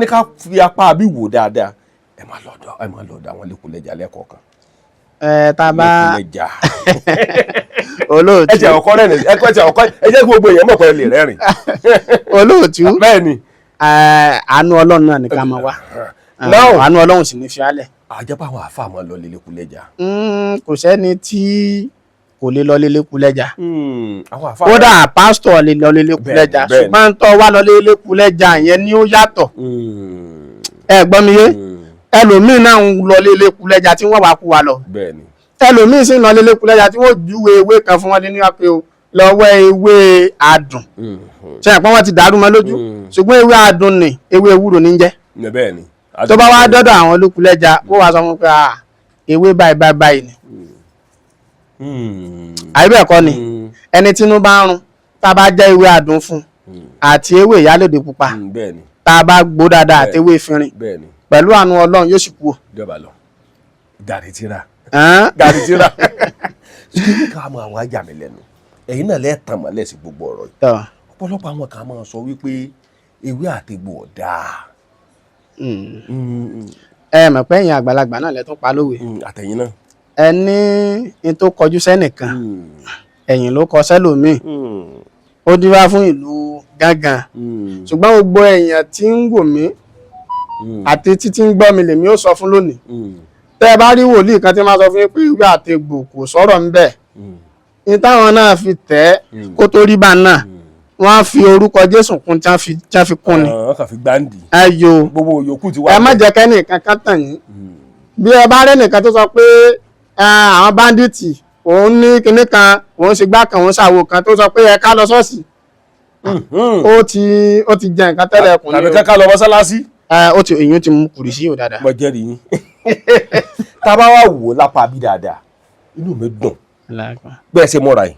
ní ká fi apá bí wò dáadáa ẹ máa lọ́dọ̀ àwọn Elékùlẹ́jà lẹ́kọ̀ọ̀kan. Tá a bá Elékùlẹ́jà olóòtú ẹ jẹ́ ọkọ rẹ̀ ẹ jẹ́ kí gbogbo èèyàn mọ̀ pé ẹ lè rẹ́rìn. olóòtú bẹ́ẹ̀ ni àánú Ọlọ́run náà ní ká máa wá àánú Ọlọ́run sì ní fi álẹ̀. àjẹpá àwọn àáfàá máa lọ Elékùlẹ́jà. Kò sẹ́ni tí kò lè lọ Elékùlẹ́jà. àwọn àáfàá kódà pásítọ̀ lè lọ Elékùlẹ́jà ṣùgbọ́n tó wá lọ Elékùlẹ́jà yẹn ni ó yàtọ̀. ẹ gbọ́ mi yé ẹlòmíín náà ń lọ Elékùlẹ́jà tí wọ́n wá kú wa lọ. bẹ́ẹ̀ni ẹlòmíín sì ń lọ Elékùlẹ́jà tí wọ́n júwe ewé kan fún wọn ní wápé o lọ́wọ́ ewé adùn. ṣe àpọ́n wọn ti dàrú mọ́ lójú ṣùgbọ́n ewé adùn ni ewé ewúro ní jẹ́. bẹ́ẹ̀ni tó bá wá dọ́dọ̀ àwọn Elékùlẹ́jà ó wá sọ fún pé ewé báyìí ni. àyíbẹ̀ẹ̀kọ́ ni ẹni tínú bá ń rún tá a bá jẹ́ ewé adùn fún àti ewé ìyálòdè pupa tá a bá gbó dáadáa àti ewé ìfinrin pẹ̀lú àánú Ọlọ́run yóò sì kú o. ìjọba lọ gàrí tíra ṣé ká mọ àwọn ajá mi lẹ́nu ẹ̀yin náà lẹ́ẹ̀tàn mọ́lẹ̀ sí gbogbo ọ̀rọ̀ yìí ọ̀pọ̀lọpọ̀ àwọn kan máa sọ wípé ewé àtegbò ọ̀dà. ẹ mọ̀ pé ẹ̀yin àgbàlagbà náà lẹ tún pa lówe. àtẹ̀yìn náà. ẹni ní tó kọjú sẹ́nìkan ẹ̀yìn ló kọ sẹ́lòmíì ó dífá fún ìlú gángan ṣùgbọ́n gbogbo èèyàn tí ń wò mí àti títí ń gbọ́ mi lèmi ó sọ fún lónìí tẹ́ ẹ bá rí wòlíì kan tí máa sọ fún yín pé ìwé àtegbò kò sọ̀rọ̀ ń bẹ̀ ní táwọn náà fi tẹ̀ kó tó rí bá náà wọ́n á fi orúkọ Jésù kún tí wọ́n fi kún ni. wọ́n kàn fi gbáǹdì. ẹyọ gbogbo yòókù ti wá. ẹ má jẹ́ kẹ́nìkan kan tàn yín bí ẹ bá rẹ́nìkan tó sọ pé àwọn báńdíìtì òun ní kinní kan òun ṣe gbá kan òun ṣàwo kan tó sọ pé ẹ ká lọ ṣọ́ọ̀ṣì ó ti jẹ nǹkan tẹ́lẹ̀ ẹkùn ní o tàbí ká lọ mọ́sálásí. èyí ti mú kùrì sí yóò dáadáa. mo jẹ́rìí yín tá a bá wà wò lápá bí dáadáa inú mi dùn bẹ́ẹ̀ ṣe múra yìí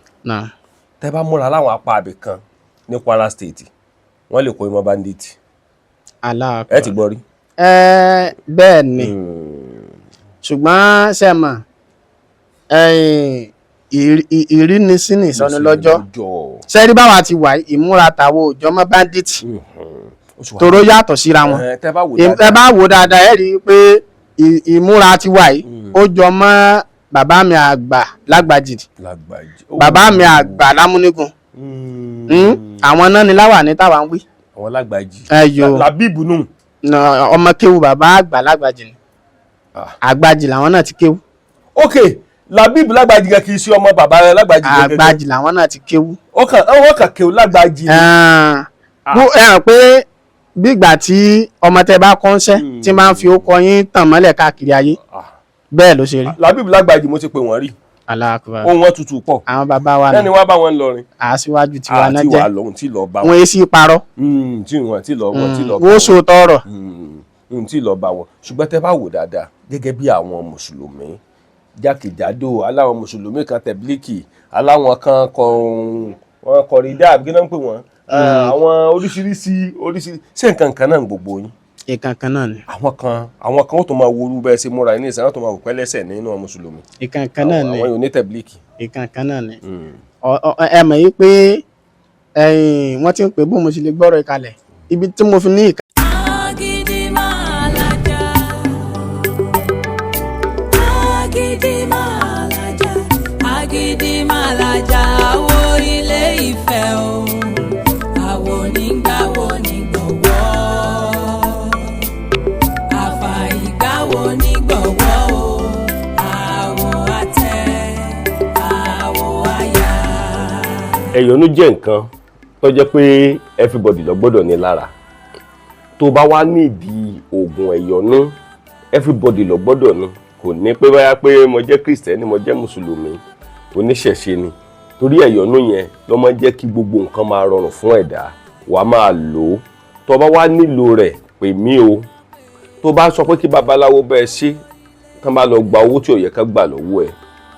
tẹ́ bá múra láwọn apá abẹ kan ní Kwara State wọ́n lè kó imọ́ bandit. ẹ ti gbọ́ rí. bẹ́ẹ̀ ni ṣùgbọ́n ṣe mọ̀ ìrínisí ní ìsọnilọ́jọ́ ṣẹ́rí báwa ti wà ìmúra tàwọn òjò mọ́ bandit tòró yàtọ̀ síra wọn ẹ bá wò dáadáa ẹ rí i pé ìmúra ti wà yìí ó jọ mọ́ bàbá mi àgbà lágbàjì bàbá mi àgbà lámúnigun àwọn náà ni láwà ní táwa ń wí. àwọn lágbàjì làbíbù nù. ọmọ kéwu bàbá àgbà lágbàjì ni àgbàjì làwọn náà ti kéwu. ok làbíbù lágbàjì gan kì í ṣe ọmọ bàbá rẹ lágbàjì gan. àgbàjì làwọn náà ti kéwu. wọ́n kàn kéwu lágbàjì. ẹ hàn pé bí ìgbà tí ọmọ tẹ bá kọ́ńṣẹ́ tí máa ń fi ó kọ yín tàn mọ́lẹ̀ káàkiri ayé bẹ́ẹ̀ ló ṣe rí. làbíbù lágbàjì mo ti pè wọ́n rí. aláàkúbà ohun wọn tutù pọ̀. àwọn bàbá wa náà ni wọ́n bá wọn lọrin. aṣíwájú tiwa náà jẹ́ àti wà lọ́hùn tí lọ́ọ́ bá wọn. wọn èsì parọ́. tí lọ́ọ́ bá wọn. wọ́n so tọrọ. tí lọ́ọ́ bá wọn ṣùgbọ́n tẹ́ bá wò dáadáa gẹ́gẹ́ bí àwọn mùsùlùmí jákèjádò aláwọn mùsùlùmí kan tẹ̀blíkì aláwọn kan kọ̀rídà kí náà ń pè wọ́n àwọn oríṣiríṣi ṣé nǹkan kan náà gbogbo yín. ìkan kan náà ni. àwọn kan ó tó máa worú bẹ́ẹ̀ ṣe múra ní ìsìn àwọn tó máa wò pẹ́lẹ́sẹ̀ nínú àwọn mùsùlùmí. ìkan kan náà ni àwọn yóò ní tẹ̀blíkì. ìkan kan náà ni. ẹ mọ̀ yí pé wọ́n ti ń pè bó mo ṣe lè gbọ́rọ̀ ìkalẹ̀ ibi tí mo fi ní ìkan. Agídí Màlájà wo ilé Ifẹ̀ o àwo nígbàwo nígbọ̀wọ́ àfàìgbàwo nígbọ̀wọ́ o àwo àtẹ àwo àyà. ẹ̀yọ́nú jẹ́ nǹkan tó jẹ́ pé everybody ló gbọ́dọ̀ ní lára tó bá wá nídìí oògùn ẹ̀yọ́nú everybody ló gbọ́dọ̀ ní kò ní pé báyà pé mo jẹ́ Kristẹni mo jẹ́ mùsùlùmí oníṣẹ̀ṣe ni torí ẹ̀yọ́nú yẹn ló máa jẹ́ kí gbogbo nǹkan máa rọrùn fún ẹ̀dá wàá máa lò ó tó bá wá nílò rẹ̀ pè mí o tó bá sọ pé kí babaláwo bẹ́ẹ̀ ṣe kán bá lọ gba owó tí ò yẹ ká gbà lọ́wọ́ ẹ̀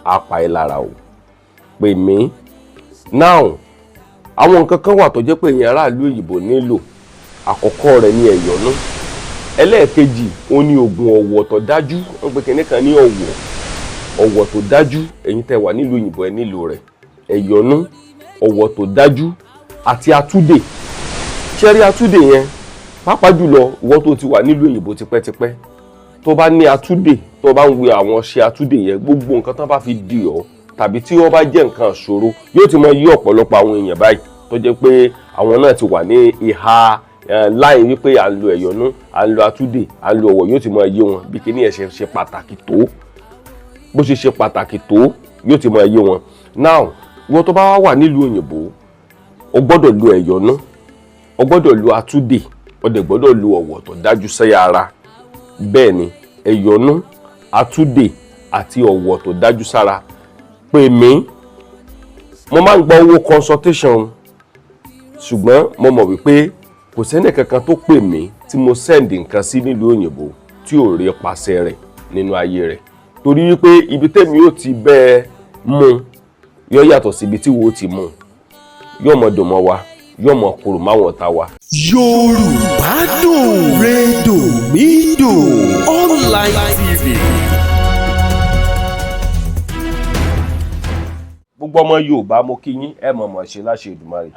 á pa ẹ́ lára o pè mí now àwọn nǹkan kan wà tó jẹ́ pé èèyàn aráàlú òyìnbó nílò àkọ́kọ́ rẹ̀ ní ẹ̀yọ́nú ẹlẹ́ẹ̀kejì ó ní oògùn ọ̀wọ̀ tó dájú wọ́n pe kinní kan ní ọ̀wọ̀ tó dájú ẹ̀yin tẹ́ wà nílùú òyìnbó ẹ nílò rẹ̀ ẹ̀yọ́nú ọ̀wọ̀ tó dájú àti atúdè ṣẹ́rí atúdè yẹn pàápàá jùlọ ìwọ tó ti wà nílùú òyìnbó tipẹ́tipẹ́ tó bá ní atúdè tó bá ń wẹ àwọn ọṣẹ atúdè yẹn gbogbo nǹkan tó bá fi di ọ́ tàbí tí ó bá jẹ́ nǹkan ìṣòro yóò ti mọ yí ọ̀pọ̀lọpọ̀ àwọn èèyàn báyìí tó jẹ́ pé àwọn náà ti wà ní ìhà láì wípé à ń lo ẹ̀yọ̀nú à ń lo atúdè à ń lo ọ̀wọ̀ yóò ti mọ yé wọn bí kíní ẹ̀ ṣe pàtàkì tó bó ṣe pàtàkì tó yóò ti mọ yé wọn. Now ìwọ tó bá wà nílùú òyìnbó o gbọ́dọ̀ lo ẹ̀yọ̀nú o gbọ́dọ̀ lo atúdè o dẹ̀ gbọ́dọ̀ lo ọ̀wọ̀ tó dájú sẹ́yà ara. Bẹ́ẹ̀ ni ẹ̀yọ̀nú atúdè àti ọ̀wọ̀ tó dájú sára. Pè mí mo máa ń gba owó consultation ṣùgbọ́n mo mọ̀ wípé kò sẹ́ni kankan tó pè mí tí mo send nǹkan sí nílùú òyìnbó tí ò rí pàṣẹ rẹ̀ nínú ayé rẹ̀ torí wípé ibi tẹ́mi yóò ti bẹ́ẹ̀ mú yóò yàtọ̀ sí ibi tí wo ti mú yóò mọ̀ dùn mọ́ wa yóò mọ̀ kúrò máwọn ta wa. Yorùbá dùn rédò mídò online TV. Gbogbo ọmọ Yorùbá mo kí yín ẹ mọ̀ ṣe láṣẹ Èdùmàrè.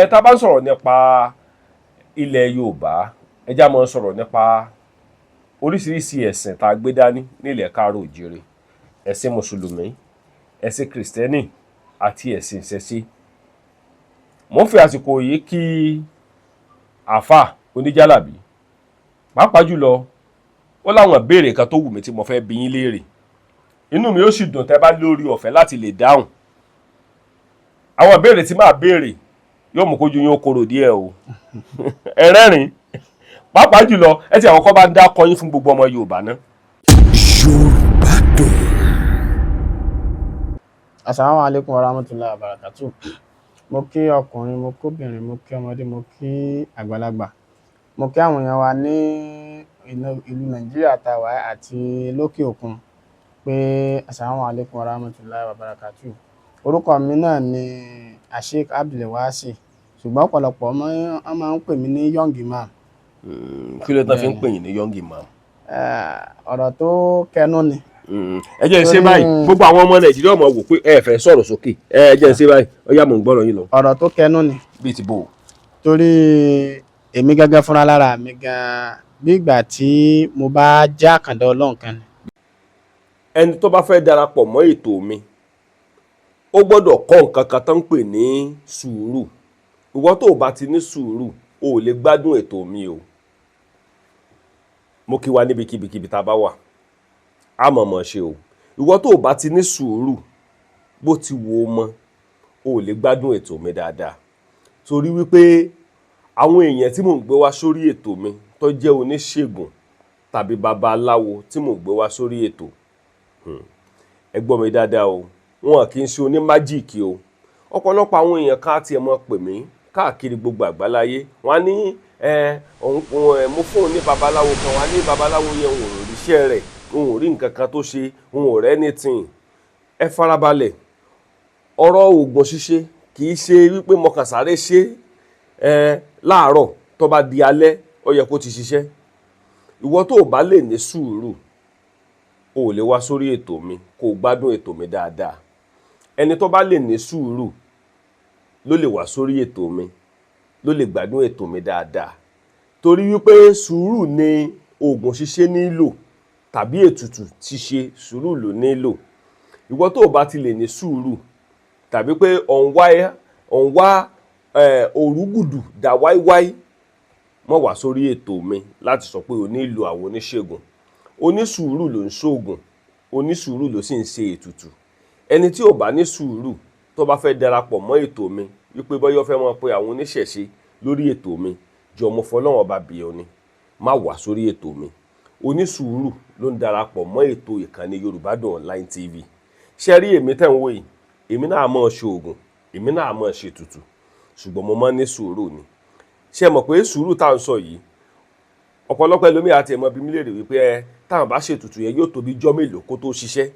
Tá a bá ń sọ̀rọ̀ nípa ilẹ̀ Yorùbá ẹ já mọ́ sọ̀rọ̀ nípa oríṣiríṣi ẹ̀sìn tá a gbé dání nílẹ̀ Káàárọ̀ Oòjíire, ẹ̀sìn mùsùlùmí, ẹ̀sìn kìrìsìtẹ́nì àti ẹ̀sìn ìṣẹ̀ṣe. Mo ń fi àsìkò yìí kí àáfà oníjàlábí pàápàá jùlọ ó láwọn ìbéèrè kan tó wù mí tí mo fẹ́ bi yín léèrè inú mi ó sì dùn tẹ́ bá lórí ọ̀fẹ́ láti lè dáhùn. Àwọn ìbéèrè tí máa béèrè yóò mú kójú yín ó korò díẹ̀ o ẹ rẹ́rìn pàápàá jùlọ ẹ ti àwọn kan bá ń dá kọyín fún gbogbo ọmọ Yorùbá náà. Yorùbá dùn. Assalamu alaikum warahmatullahi wabarakatuh. Mo kí ọkùnrin, mo kí obìnrin, mo kí ọmọdé, mo kí àgbàlagbà. Mo kí àwọn èèyàn wa ní ìlú Nàìjíríà tàwa àti lókè òkun pé assalamu alaikum warahmatullahi wabarakatuh. Orúkọ mi náà ni Sheikh Abdulwasi ṣùgbọ́n ọ̀pọ̀lọpọ̀ wọ́n máa ń pè mí ní Young Imam. Kí ló tán fi ń pè yín ní Young Imam? Ọ̀rọ̀ tó kẹnu ni. Ẹ jẹ́ ń ṣe báyìí gbogbo àwọn ọmọ Nàìjíríà mọ̀ wò pé ẹ fẹ́ sọ̀rọ̀ sókè ẹ jẹ́ ń ṣe báyìí ó yá mò ń gbọ́rọ̀ yín lọ. Ọ̀rọ̀ tó kẹnu ni. Bíi ti bò. Torí èmi gángan fúnra lára mi gan bí ìgbà tí mo bá jẹ́ àkàndá Ọlọ́run kan ni. Ẹni tó bá fẹ́ darapọ̀ mọ́ ètò mi ó gbọ́dọ̀ kọ́ nǹkan kan tó ń pè ní sùúrù. Ìwọ tó o bá ti ní sùúrù o ò lè gbádùn ètò mi o. Mo kí wa níbikíbi tá a bá wà a mọ̀ ṣe o. Ìwọ tó o bá ti ní sùúrù bó ti wo mọ́ o ò lè gbádùn ètò mi dáadáa torí wípé àwọn èèyàn tí mò ń gbé wá sórí ètò mi tó jẹ́ oníṣègùn tàbí babaláwo tí mò ń gbé wá sórí ètò ẹ gbọ́ mi dáadáa o wọn kì í ṣe oní májíìkì o. Ọ̀pọ̀lọpọ̀ àwọn èèyàn ká tiẹ̀ mọ̀ pè mí káàkiri gbogbo àgbáláyé wọn á ní mo fún un ní babaláwo kan wá ní babaláwo yẹn òun ò ríṣẹ́ rẹ̀ òun ò rí nǹkan kan tó ṣe òun ò rẹ́ anything. Ẹ farabalẹ̀ ọ̀rọ̀ oògùn ṣíṣe kì í ṣe wípé mo kàn sáré ṣe láàárọ̀ tó bá di alẹ́ ó yẹ kó ti ṣiṣẹ́. Ìwọ tó o bá lè ní sùúrù o ò lè wá sórí ètò mi kó o gbádùn ètò mi dáadáa. Ẹni tó bá lè ní sùúrù ló lè wá sórí ètò mi ló lè gbádùn ètò mi dáadáa torí wípé sùúrù ni oògùn ṣíṣe nílò tàbí ètùtù ṣíṣe sùúrù ló nílò. Ìwọ tó o bá ti lè ní sùúrù tàbí pé ọ̀n wá òrúgùdù dà wáíwáí mọ́ wá sórí ètò mi láti sọ pé o nílò àwọn oníṣègùn. Onísùúrù ló ń ṣoògùn onísùúrù ló sì ń ṣe ètùtù. Ẹni tí ò bá ní sùúrù tó bá fẹ́ darapọ̀ mọ́ ètò mi wípé bọ́yọ́ fẹ́ mọ̀ pé àwọn oníṣẹ̀ṣe lórí ètò mi jọ mo fọlọ́wọ́n bá bì ọ́ ni má wá sórí ètò mi. Onísùúrù ló ń darapọ̀ mọ́ ètò ìkànnì Yorùbá Dùn Online TV. Ṣé rí èmi tẹ́ ń wò yìí èmi náà mọ̀ ṣe oògùn èmi náà mọ̀ ṣe ètùtù ṣùgbọ́n mo máa ń ní sùúrù ni. Ṣé mọ̀ pé sùúrù tá à ń sọ yìí ọ̀pọ̀lọpọ̀ ẹlòmíì àti ẹ̀mọ́ bí mi lè rí wípé táwọn bá ṣètùtù yẹn yóò tó bí jọ́ mélòó kó tó ṣiṣẹ́.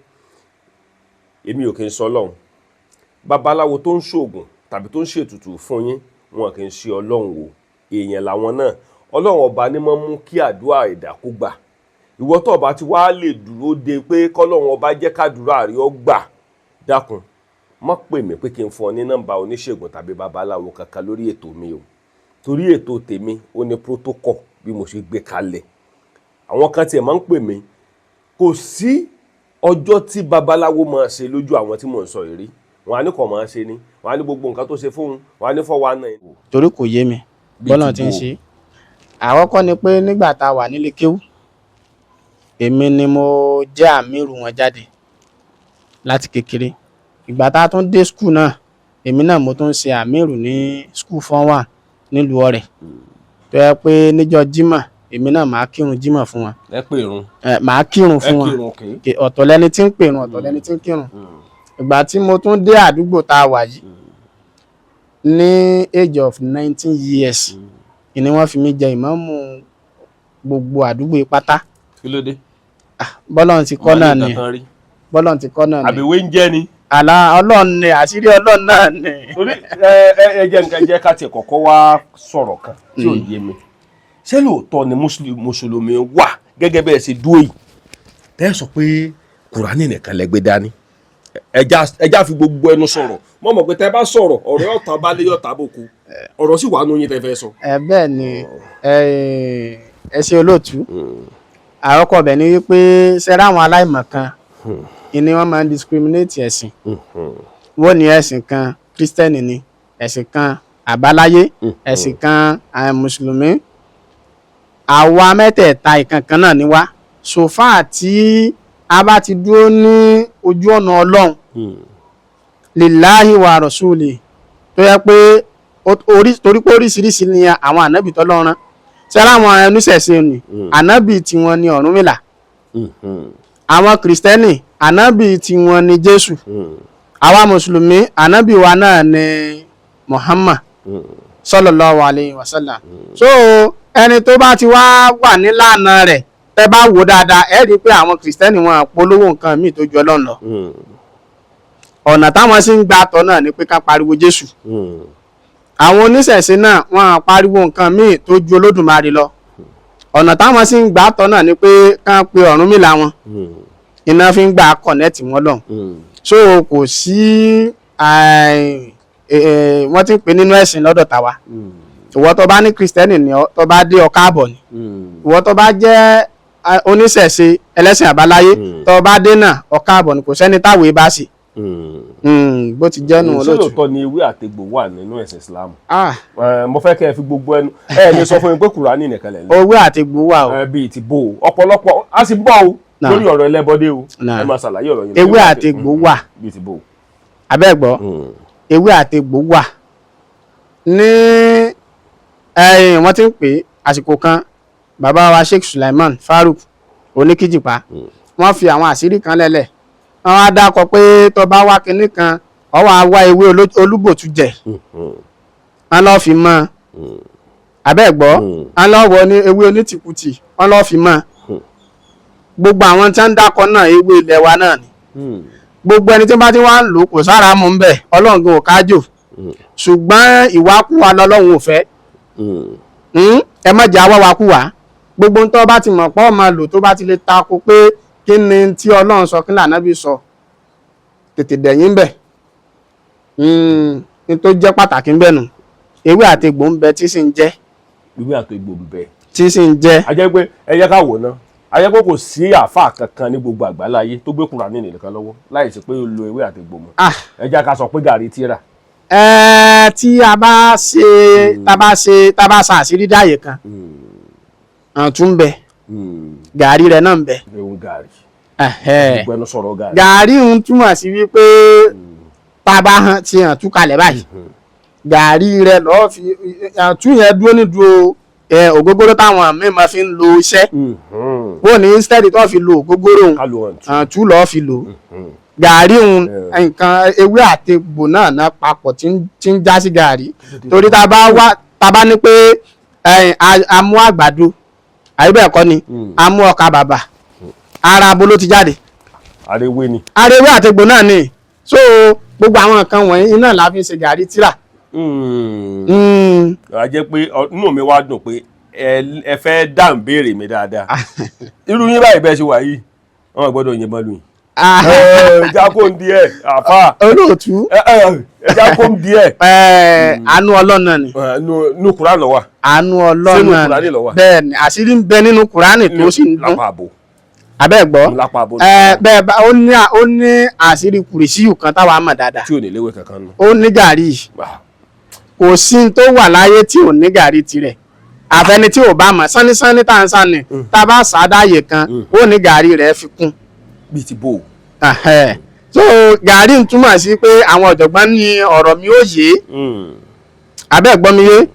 Èmi ò kì í sọ Ọlọ́run. Babaláwo tó ń ṣoògùn tàbí tó ń ṣètùtù fún yín wọn kì í ṣe Ọlọ́run o èèyàn làwọn náà. Ọlọ́run ọba ní máa ń mú kí àdúrà ẹ̀dá kó gbà. Ìwọ tó bá ti wá lè dúró de pé kọ́lọ́run ọba jẹ́ kádùúrà rí ọ gbà dákun má pè mí pé kí n fún ọ ní nọ́mbà oníṣègùn tàbí babaláwo kankan lórí ètò mi o torí ètò tèmi ó ní protocol bí mo ṣe gbé kalẹ̀. Àwọn kan tiẹ̀ máa ń pè mí, kò sí ọjọ́ tí babaláwo máa ṣe lójú àwọn tí mò ń sọ yìí rí. Wọ́n á ní kò máa ṣe ni, wọ́n á ní gbogbo nǹkan tó ṣe fóun, wọ́n á ní 419. torí kò yé mi bọ́lá ti ń ṣe. Àkọ́kọ́ ni pé nígbà tá a wà nílé kéwú, èmi ni mo jẹ́ àmírù wọn jáde láti kékeré. Ìgbà tá a tún dé skul náà, èmi náà mo tún ṣe àmírù ní skul fún wa nílùú Ọ̀rẹ́. Tó yẹ pé níjọ́ Jímọ̀ èmi náà máa kírun Jímọ̀ fún wọn. Ẹ pè irun. Máa kírun fún wọn. Ọ̀tọ̀ lẹni tí ń pè irun, ọ̀tọ̀ lẹni tí ń kírun. Ìgbà tí mo tún dé àdúgbò tá a wà yìí ní age of 19 years ni wọ́n fi mí jẹ ìmáàmù gbogbo àdúgbò pátá. Kí ló dé? Bọ́lọ́run ti kọ́ náà ni. Bọ́lọ́run ti kọ́ náà ni. Àbíwé ń jẹ́ ni. Àlá Ọlọ́run ni, àṣírí Ọlọ́run náà ni. Torí ẹ jẹ́ nǹkan jẹ́ ká tiẹ̀ kọ́kọ́ wá sọ̀rọ̀ kan tí ò yé mi. Ṣé lóòótọ́ ni mùsùlùmí wà gẹ́gẹ́ bẹ́ẹ̀ ṣe dúró yìí tẹ́ sọ pé Kùránì nìkan lẹ gbé dání? Ẹja fi gbogbo ẹnu sọ̀rọ̀. Mo mọ̀ pé tẹ́ bá sọ̀rọ̀ ọ̀rọ̀ yóò tán balẹ̀ yóò tán bòkú. Ọ̀rọ̀ sì wà nù yín tẹ́ fẹ́ sọ. Bẹ́ẹ̀ ni ẹ ṣe olóòtú. Àkọ́kọ́ bẹ̀ ni wípé ṣẹ́rá àwọn aláìmọ̀kan ni wọ́n máa ń discriminate ẹ̀sìn. Wọ́n ní ẹ̀sìn kan Kírísítẹ́nì ni, ẹ̀sìn kan àbáláyé, ẹ̀sìn kan mùsùlùmí. Àwa mẹ́tẹ̀ẹ̀ta ìkankan náà ni wá. Sòfà tí a bá ti dúró ní ojú ọ̀nà Ọlọ́run lillahi wa rasuli, tó yẹ pé torí pé oríṣiríṣi ni àwọn ànábì tọ́lọ́run rán. Ṣẹ́rá àwọn oníṣẹ̀ṣe ni ànábì tiwọn ni Ọ̀rúnmìlà. Àwọn Kìrìsìtẹ́nì ànábì tiwọn ni Jésù. Àwa mùsùlùmí ànábì wa náà ni Muhammad sallallahu alayhi wa sallam. So ẹni tó bá ti wá wà nílànà rẹ̀, tẹ́ bá wò dáadáa ẹ rí i pé àwọn Kìrìsìtẹ́nì wọn polówó nǹkan míì tó ju Ọlọ́run lọ. Ọ̀nà táwọn sì ń gbà tọ́ náà ni pé ká pariwo Jésù. Àwọn oníṣẹ̀ṣe náà wọ́n pariwo nǹkan míì tó ju Olódùmarè lọ. Ọ̀nà táwọn sì ń gbà tọ́ náà ni pé ká pe Ọ̀rúnmìlà wọn. Iná fi ń gbà kọ̀nẹ́ẹ̀tì wọn lọ. So kò sí wọ́n ti ń pè nínú ẹ̀sìn lọ́dọ̀ tàwa. Ìwọ tó bá ní Kìrìsìtẹ́nì ni tó bá dé ọkà àbọ̀ ni. Ìwọ tó bá jẹ́ oníṣẹ̀ṣe ẹlẹ́sìn àbáláyé tó bá dé náà ọkà àbọ̀ ni, kò sẹ́ni táwé bá sì. Bó ti jẹ́ nù olóòtú. Ṣé lóòótọ́ ni ewé àtegbò wà nínú ẹ̀sìn Islam? Mo fẹ́ kẹ́ ẹ fi gbogbo ẹnu ní sọ fún mi pé Kùránì nìkan lẹ̀ lẹ́. Ewé àtegbò wà o. Bíi ti bò ó ọ̀pọ̀lọpọ̀ a sì bọ̀ o lórí ọ̀rọ̀ ẹlẹ́bọdé o. Ẹ máa ṣàlàyé ọ̀rọ̀ yẹn. Ewé àtegbò wà. Bíi ti bò ó. Abẹ́gbọ́ ewé àtegbò wà ní wọ́n ti ń pè àsìkò kan bàbá wa Sheikh Sulaiman Farouk Oníkìjìpá wọ́n fi àwọn àṣírí kan lẹ́lẹ̀. Wọ́n á dákọ pé tó bá wá kinní kan ọ wá wá ewé olúbòtú jẹ wọ́n lọ́ọ́ fi mọ́ abẹ́gbọ́ wọ́n lọ́ọ́ wọ ní ewé onítìkùtì wọ́n lọ́ọ́ fi mọ́ gbogbo àwọn tí wọ́n ń dákọ náà ewé ilẹ̀ wa náà ni. Gbogbo ẹni tí bá ti wá ń lò kò sára mu ń bẹ̀ Ọlọ́run gan ò kájò, ṣùgbọ́n ìwákúwa lọ́lọ́run ò fẹ́. Ẹ má jẹ́ awáwakúwa. Gbogbo ń tọ́ bá ti mọ̀ pọ́ máa lò tó bá ti lè tako pé kí ni tí Ọlọ́run sọ kí ni Ànábì sọ, tètè dẹ̀yìn bẹ̀. Ní tó jẹ́ pàtàkì ń bẹ̀ nù. Ewé àtegbò ń bẹ tí sì ń jẹ́. Ewé àtegbò ń bẹ tí sì ń jẹ́. A jẹ́ pé ẹ yẹ ká wò ná. A jẹ́ pé kò sí àáfàá kankan ní gbogbo àgbáláyé tó gbé Kùránì nìkan lọ́wọ́ láì sí pé ó lo ewé àtegbò mọ́. Ẹ jẹ́ ká sọ pé gàrí tíra. Tí a bá sa àṣírí dáyé kan àtún bẹ gàrí rẹ̀ náà ń bẹ. Ewu gàrí. Gbogbo ẹnu sọ̀rọ̀ gàrí. Gàrí ń túmọ̀ sí wípé tá a bá hàn tí hàn tú kalẹ̀ báyìí gàrí rẹ̀ lọ́ọ́ fi àtú yẹn dúró ní dúró ògógóró táwọn míì máa fi ń lo iṣẹ́ wọ́n ní instead tó fi lo ògógóró àtú lọ́ọ́ fi lò gàrí òun nǹkan ewé àtegbò náà papọ̀ tí ń já sí gàrí torí tá a bá ní pé a mú àgbàdo àyíbẹ̀ ẹ̀kọ́ ni a mú ọkà bàbà ara abo ló ti jáde. Arewé ni. Arewé àtegbò náà ni so gbogbo àwọn nǹkan wọ̀nyí iná la fi ṣe gàrí tíra. A jẹ́ pé inú mi wá dùn pé ẹ fẹ́ dáhùn béèrè mi dáadáa irú yín báyìí bẹ́ẹ̀ ṣe wà yìí wọ́n gbọ́dọ̀ yìnbọn lù yín. ẹja kó ń díẹ̀ àfà olóòtú ẹja kó ń díẹ̀. àánú ọlọ́nà ni. nínú Kùránì ló wà. àánú ọlọ́nà ni bẹ́ẹ̀ ni àṣírí ń bẹ nínú Kùránì tó sì ń dún. abẹ́ gbọ́ bẹ́ẹ̀ bá ó ní àṣírí kùrìsíyù kan táwa mọ̀ dáadáa. tí ò ní léwé kankan nù. ó ní gàrí kò sí tó wà láyé tí ò ní gàrí tirẹ̀ àfẹni tí ò bá mọ̀ sánísání tá ń sáni tá a bá sàádáyè kan ó ní gàrí rẹ̀ fi kún. bíi ti bò. so gàrí ń túmọ̀ sí pé àwọn ọ̀jọ̀gbọ́n ní ọ̀rọ̀ mi ó yé abẹ́ gbọ́ mi yé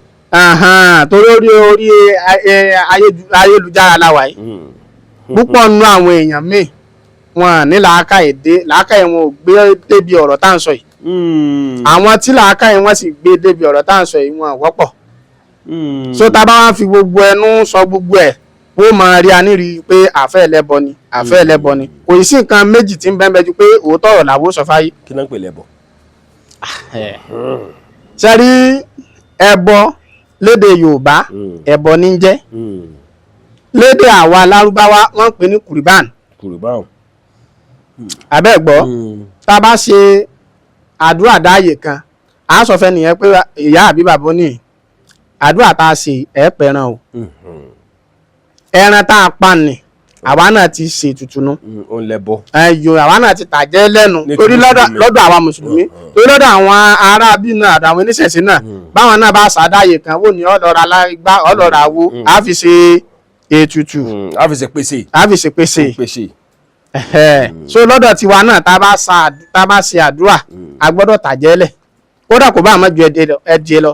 torí orí ayélujára láwa yìí púpọ̀ nínú àwọn èèyàn míì wọn ní làákàyè wọn ò gbé débi ọ̀rọ̀ tá à ń sọ yìí àwọn tí làákàyè wọn sì gbé débi ọ̀rọ̀ tá à ń sọ yìí wọn wọ́pọ̀ so tá a bá wá fi gbogbo ẹnu sọ gbogbo ẹ̀ ó máa rí aníri pé àfẹ́ ẹlẹ́bọ ni àfẹ́ ẹlẹ́bọ ni kò sí nǹkan méjì tí ń bẹ́ẹ̀ bẹ́ẹ̀ ju pé òótọ́ ọ̀rọ̀ làwọ̀ sọ fáyé. kí náà ń pè lẹ́bọ. ṣe rí ẹbọ lédè Yorùbá ẹbọ ní jẹ́ lédè àwa Lárúbáwá wọ́n ń pè ní kùrìbán. abẹ́ gbọ́ tá a bá ṣe àdúrà dáàyè kan a sọ fẹ́ nìyẹn pé ìyá àbí bàbá ní àdúrà tá a ṣe ẹ̀ pẹ̀ràn o ẹran tá a pa nì àwa náà ti ṣe tuntun òun lẹ́bọ. àwa náà ti tàjẹ́ lẹ́nu torí lọ́dọ̀ àwa mùsùlùmí torí lọ́dọ̀ àwọn aráabí náà àtàwọn oníṣẹ̀ṣe náà báwọn náà bá ṣàdáyè kan wò ní ọlọ́ra lágbá ọlọ́ra wo a fi ṣe ètùtù a fi ṣe pèsè. so lọ́dọ̀ tiwa náà tá a bá ṣe àdúrà a gbọ́dọ̀ tàjẹ́ lẹ̀ kódà kò bá àmọ́ ju ẹdìẹ lọ.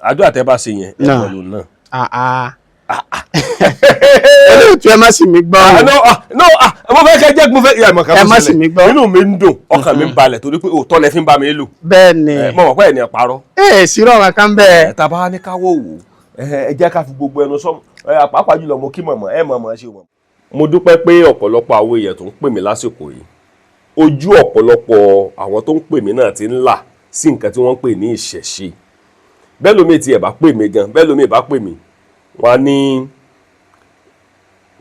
àdúrà tẹ́ bá ṣe yẹn ẹ̀kọ́ ló náà. olóòtú ẹ má sì mí gbọ́. mo fẹ́ kẹ́ jẹ́ mo fẹ́ yà mọ̀ ká ẹ má sì mí gbọ́. inú mi ń dùn ọkàn mi ń balẹ̀ torí pé òótọ́ lẹ fi ń bá mi lò. bẹ́ẹ̀ ni mo mọ̀ pé ẹ̀ ní ẹ parọ́. sírọ̀ kankan bẹ́ẹ̀. tá a bá ní káwọ́ wò ẹ jẹ́ ká fi gbogbo ẹnu sọ pàápàá jùlọ mo kí mọ̀mọ́ ẹ mọ̀mọ́ ṣe mọ̀. mo dúpẹ́ pé ọ̀pọ̀lọpọ̀ àwọn èèyàn tó ń pè mí lásìkò yìí ojú ọ̀pọ̀lọpọ̀ àwọn tó ń pè mí náà ti ń là sí nǹkan tí wọ́n ń pè ní ìṣẹ̀ṣe bẹ́ẹ̀ lómi tí ẹ̀ bá pè mí gan bẹ́ẹ̀ lómi bá pè mí wọ́n á ní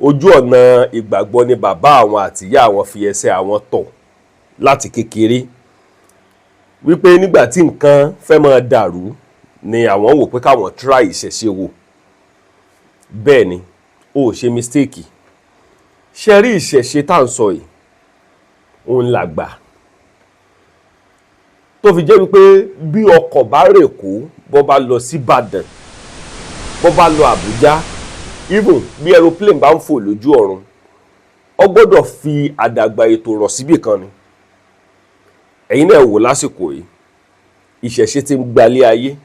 ojú ọ̀nà ìgbàgbọ́ ni bàbá àwọn àtìyá àwọn fi ẹsẹ̀ àwọn tọ̀ láti kékeré wípé nígbà tí nǹkan fẹ́ máa dàrú ni àwọn wò pé káwọn try ìṣẹ̀ṣe wò bẹ́ẹ̀ ni ó ṣe mistake ṣe rí ìṣẹ̀ṣe tá à ń sọ yìí òun làgbà tó fi jẹ́ wípé bí ọkọ̀ bá rè kó bọ́ bá lọ sí Ìbàdàn bọ́ bá lọ Àbújá even bí aeroplane bá ń fò lójú ọ̀run ọ gbọ́dọ̀ fi àdàgbà ètò rọ̀ síbì kan ni ẹ̀yin náà wò lásìkò yìí ìṣẹ̀ṣe ti ń gbalé ayé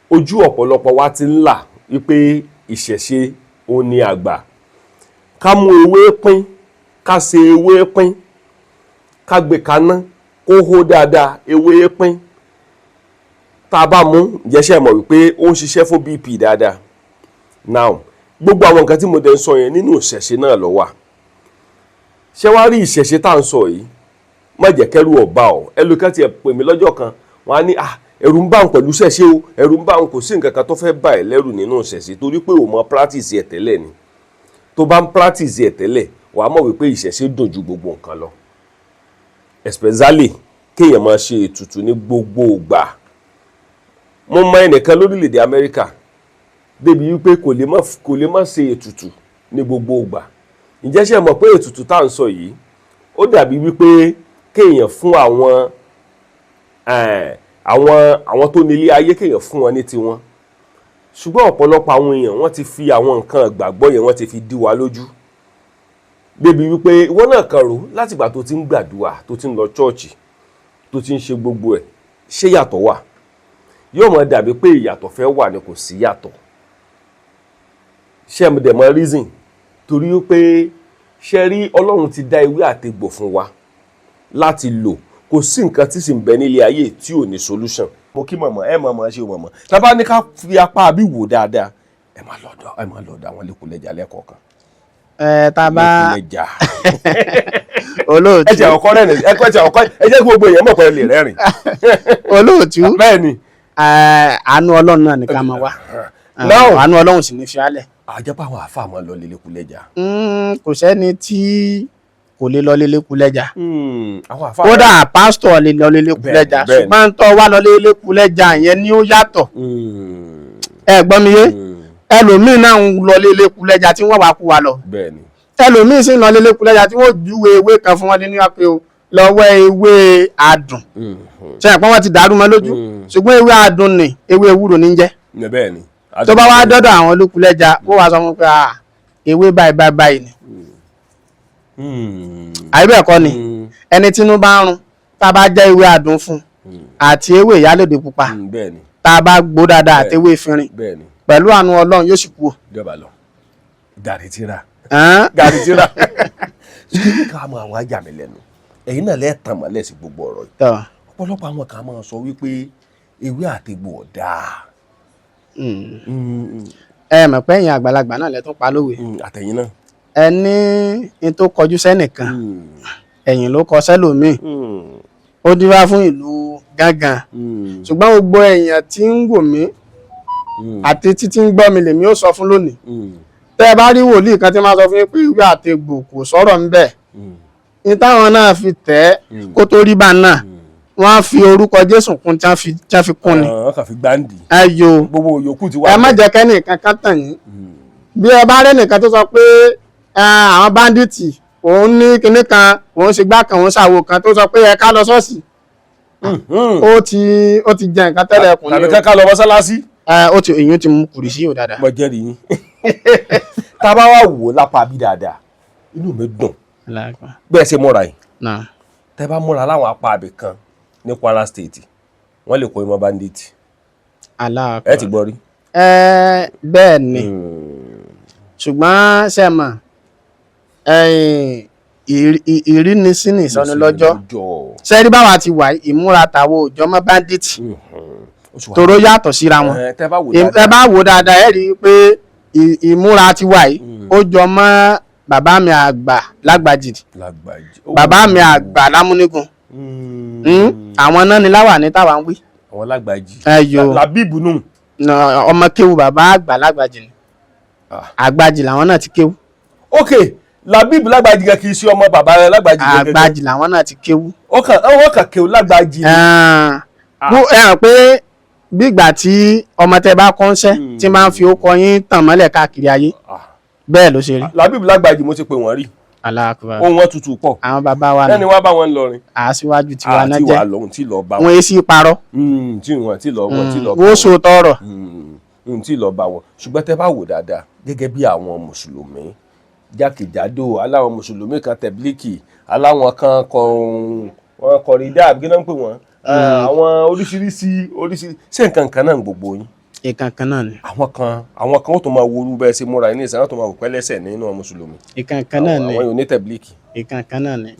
ojú ọ̀pọ̀lọpọ̀ wa ti ń là wípé ìṣẹ̀ṣe òun ni àgbà ká mú ewé pín ká ṣe ewé pín ká gbé kaná kó hó dáadáa ewé pín tá a bá mú jẹ́sẹ̀ mọ̀ wípé ó ń ṣiṣẹ́ fún BP dáadáa now gbogbo àwọn nǹkan tí mo dẹ̀ ń sọ yẹn nínú ìṣẹ̀ṣe náà ló wà ṣé wàá rí ìṣẹ̀ṣe tá à ń sọ yìí má jẹ́ kẹ́rù ọ̀bá ọ̀ ẹlòmíkan tiẹ̀ pè mí lọ́jọ́ kan wọ́n á ní ẹ̀rù ń bá òun pẹ̀lú ìṣẹ̀ṣe o ẹ̀rù ń bá òun kò sí nǹkan kan tó fẹ́ bá ẹ̀ lẹ́rù nínú ìṣẹ̀ṣe torí pé òun mọ practice ẹ̀ tẹ́lẹ̀ ni tó bá ń practice ẹ̀ tẹ́lẹ̀ wàá mọ̀ wípé ìṣẹ̀ṣe dùn ju gbogbo nǹkan lọ especially kéèyàn máa ṣe ètùtù ní gbogbo ìgbà mo mọ ẹnìkan lórílẹ̀‐èdè Amẹ́ríkà débi wípé kò lè má ṣe ètùtù ní gbogbo ìgbà ǹjẹ́ ṣe mọ̀ pé ètùtù tá à ń sọ yìí ó dàbí wípé kéèyàn fún àwọn tó nílé ayé kéèyàn fún wọn ní tiwọn ṣùgbọ́n ọ̀pọ̀lọpọ̀ àwọn èèyàn wọ́n ti fi àwọn nǹkan ìgbàgbọ́ yẹn wọ́n ti fi dí wa lójú débi wípé ìwọ náà kàn rò látìgbà tó ti ń gbàdúrà tó ti ń lọ chọ́ọ̀chì tó ti ń ṣe gbogbo ẹ̀ ṣé yàtọ̀ wà yóò mọ̀ dàbí pé ìyàtọ̀ fẹ́ wà ní kò sí yàtọ̀ ṣé mo dẹ̀ mọ̀ reason torí pé ṣe rí Ọlọ́run ti dá ewé àtegbò fún wa láti lò kò sí nǹkan tí sì ń bẹ nílé ayé tí ò ní solution. mo kí mọ̀mọ́ ẹ mọ̀mọ́ ṣe mọ̀mọ́ tábà ní ká fi apá àbí wò dáadáa ẹ máa lọ́dọ̀ àwọn lẹ́kùnlẹ́jà lẹ́kọ̀ọ̀kan. Tàbá lẹ́kùnlẹ́jà olóòtú ẹ jẹ́ ọkọ rẹ̀ ẹ jẹ́ gbogbo èèyàn mọ̀ pé lè rẹ́rìn. olóòtú bẹ́ẹ̀ ni àánú Ọlọ́run náà nìkan máa wá àánú Ọlọ́run sì ní fi álẹ̀. àjẹpá àwọn àfa máa lọ lẹ́kùnlẹ́jà. kò sẹ́ni tí kò lè lọ lélékú lẹ́jà àwọn àfáà kódà pásítọ̀ lè lọ lélékú lẹ́jà ṣùgbọ́n tó wá lọ lélékú lẹ́jà yẹn ni ó yàtọ̀ ẹ gbọ́ mi yé ẹlòmíì náà ń lọ lélékú lẹ́jà tí wọ́n wá kú wa lọ ẹlòmíì sì ń lọ lélékú lẹ́jà tí wọ́n júwe ewé kan fún wọn ní wá pé o lọ́wọ́ ewé adùn ṣe àpọ́n wọn ti dàrú mọ́ lójú ṣùgbọ́n ewé adùn ni ewé ewúro ní jẹ́ tó bá wá dọ́dọ̀ àwọn lélékú lẹ́jà wọ́n wá sọ fún pé ewé báyìí báyìí ni àìbẹ̀ẹ̀kọ́ ni ẹni tínú bá ń rún tá a bá jẹ́ ewé adùn fún àti ewé ìyálòdè pupa tá a bá gbó dáadáa àti ewé ìfinrin pẹ̀lú àánú Ọlọ́run yóò sì kú o. gàrìtìrà ṣùgbọ́n ká mọ àwọn ajá mi lẹ́nu ẹ̀yin náà lẹ́ẹ̀tàn mọ́lẹ̀ sí gbogbo ọ̀rọ̀ yìí ọ̀pọ̀lọpọ̀ àwọn kan máa sọ wípé ewé àtegbò ọ̀dà. ẹ mọ̀ pé ẹ̀yin àgbàlagbà náà lẹ́tún pa lówe. àtẹ̀yìn náà. ẹni ní tó kọjú sẹ́nìkan ẹ̀yìn ló kọ sẹ́lòmíì ó dífá fún ìlú gángan ṣùgbọ́n gbogbo èèyàn tí ń wò mí àti títí ń gbọ́ mi lèmi ó sọ fún lónìí tẹ́ ẹ bá rí wòlíì kan tí máa sọ fún yín pé ìwé àtegbò kò sọ̀rọ̀ ń bẹ̀ ní táwọn náà fi tẹ̀ kó tó rí bá náà wọ́n á fi orúkọ Jésù kún tí wọ́n fi kún ni. wọ́n kàn fi gbáǹdì. ẹyọ gbogbo yòókù ti wá. ẹ má jẹ́ kẹ́nìkan kan tàn yín bí ẹ bá rẹ́ nìkan tó sọ pé àwọn báńdíìtì òun ní kinní kan òun ṣe gbá kan òun ṣàwo kan tó sọ pé ẹ ká lọ ṣọ́ọ̀ṣì ó ti jẹ nǹkan tẹ́lẹ̀ ẹkùnrin. tàbí ká lọ mọ́sálásí. ó ti èyí ti mú kùrì sí ò dáadáa. mo jẹ́rìí yín tá a bá wà wò lápá bí dáadáa inú mi dùn bẹ́ẹ̀ ṣe múra yìí tẹ́ bá múra láwọn apá abẹ kan ní Kwara State wọ́n lè kó ìmọ̀ bandit. ẹ ti gbọ́ rí. bẹ́ẹ̀ ni ṣùgbọ́n ṣe mọ̀ ìrínisí ní ìsọnù lọ́jọ́ sẹ́rí báwa ti wà ìmúra tàwọn òjò mọ́ bandit tòró yàtọ̀ síra wọn ẹ bá wò dáadáa ẹ rí i pé ìmúra ti wà yìí ó jọ mọ́ bàbá mi àgbà lágbàjì bàbá mi àgbà lámúnigun àwọn náà ni láwà ní táwa ń wí. àwọn lágbàjì làbíbù nù. ọmọ kéwu bàbá àgbà lágbàjì ni àgbàjì làwọn náà ti kéwu. ok làbíbù lágbàjì kan kì í ṣe ọmọ bàbá rẹ lágbàjì gẹ́gẹ́. àgbàjì làwọn náà ti kéwu. ó kàn kéwu lágbàjì. ẹ hàn pé bí ìgbà tí ọmọ tẹ bá kọ́ńṣẹ́ tí máa ń fi ókọ yín tàn mọ́lẹ̀ káàkiri ayé bẹ́ẹ̀ ló ṣe rí. làbíbù lágbàjì mo ti pè wọ́n rí. aláàkúbà ohun wọn tutù pọ̀. àwọn bàbá wa náà ẹni wá bá wọn lọrin. àṣìwájú tiwa náà jẹ́ àti wà lóhun tí lọ bá wọn. wọn èsì parọ́. tí wọn tí lọ wọn tí lọ bá wọn. wọ́n so tọrọ. tí lọ bá wọn ṣùgbọ́n tẹ́ bá wò dáadáa gẹ́gẹ́ bí àwọn mùsùlùmí jákèjádò aláwọn mùsùlùmí kan tẹ̀blíkì aláwọn kan kọ̀rídà àbí kí náà ń pè wọ́n àwọn oríṣiríṣi ṣé nǹkan kan náà gbogbo yín. ìkan kan náà ni. àwọn kan ó tún máa worú bẹ́ẹ̀ ṣe múra ní ìsàn tó máa wò pẹ́lẹ́sẹ̀ nínú mùsùlùmí. ìkan kan náà ni àwọn yóò ní tẹ̀blíkì. ìkan kan náà ni.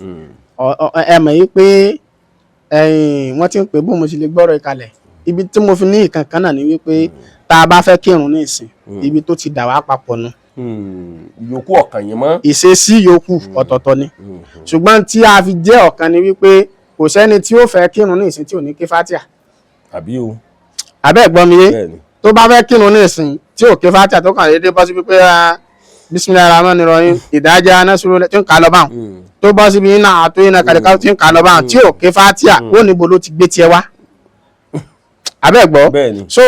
ẹ mọ̀ yí pé wọ́n ti ń pè bó mo ṣe lè gbọ́rọ̀ ìkalẹ̀ ibi tí mo fi ní ìkan kan náà ni wípé tá a bá fẹ́ kírun ní ìsìn ibi tó ti dà wá papọ̀ nu. ìyókù ọ̀kan yìí mọ́. ìṣesí yòókù ọ̀tọ̀ọ̀tọ̀ ni ṣùgbọ́n tí a fi jẹ́ ọ̀kan ni wípé kò sẹ́ni tí ó fẹ́ kírun ní ìsìn tí ò ní ké fatia. àbí o. àbẹ́ ẹ̀gbọ́n mi yé tó bá fẹ́ kírun ní ìsìn tí ò ké fatia tó kàn déédéé bọ́ sí pípé bisimilayi rahman rahim ìdájá anásúrò tí ń kà lọ báwọn tó bọ́ síbi iná àtó iná kàdékà tí ń kà lọ báwọn tí ò ké fatia ó níbo ló ti gbé tiẹ̀ wá. àbẹ́ ẹ̀gbọ́ so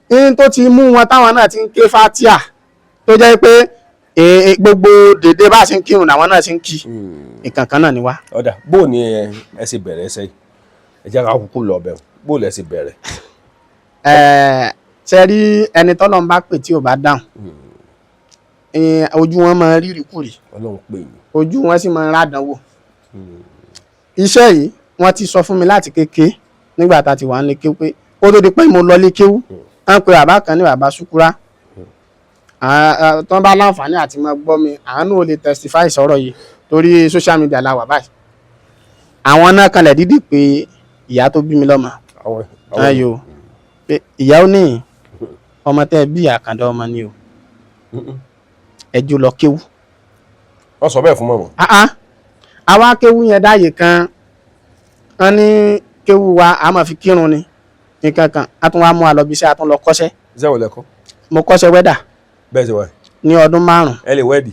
in tó ti mú wọn táwọn náà ti ń ké fatia tó jẹ́ pé gbogbo dèdè bá ṣe ń kírun làwọn náà ṣe ń kí nǹkan kan náà ni wá. ọ̀dà bó ni ẹ ṣe bẹ̀rẹ̀ ẹsẹ̀ yìí ẹ jẹ́ ká kúkú lọ bẹ̀rù bó lẹ ṣe bẹ̀rẹ̀. ṣe rí ẹni tọ́lọ́ ń bá pè tí ò bá dáhùn ojú wọn máa rí rìkúrì ojú wọn sì máa ń rádánwò. iṣẹ́ yìí wọ́n ti sọ fún mi láti kéke nígbà tá a ti wà ń lé kéwú pé ó tó di pé mo lọ lé kéwú wọ́n pe bàbá kan ní bàbá Ṣúkúrà tó ń bá láǹfààní àti máa gbọ́ mi àánú ò lè testify sọ̀rọ̀ yìí torí social media la wà báyìí. àwọn náà kanlẹ̀ dídì pé ìyá tó bí mi lọ́mọ ayò pé ìyá ó ní ọmọ tẹ́ bí àkàndá ọmọ ni o ẹjọ́ lọ kéwú. wọ́n sọ bẹ́ẹ̀ fún mọ̀mọ́. àwa kéwú yẹn dáàyè kan wọ́n ní kéwú wa a máa fi kírun ni nǹkan kan a tún wá mú a lọ bí iṣẹ́ a tún lọ kọ́ṣẹ́. iṣẹ́ wo lẹ kọ́. mo kọ́ṣẹ́ wẹ́dà. bẹ́ẹ̀ ṣe wá. ní ọdún 5. ẹ lè wẹ́ẹ̀dì.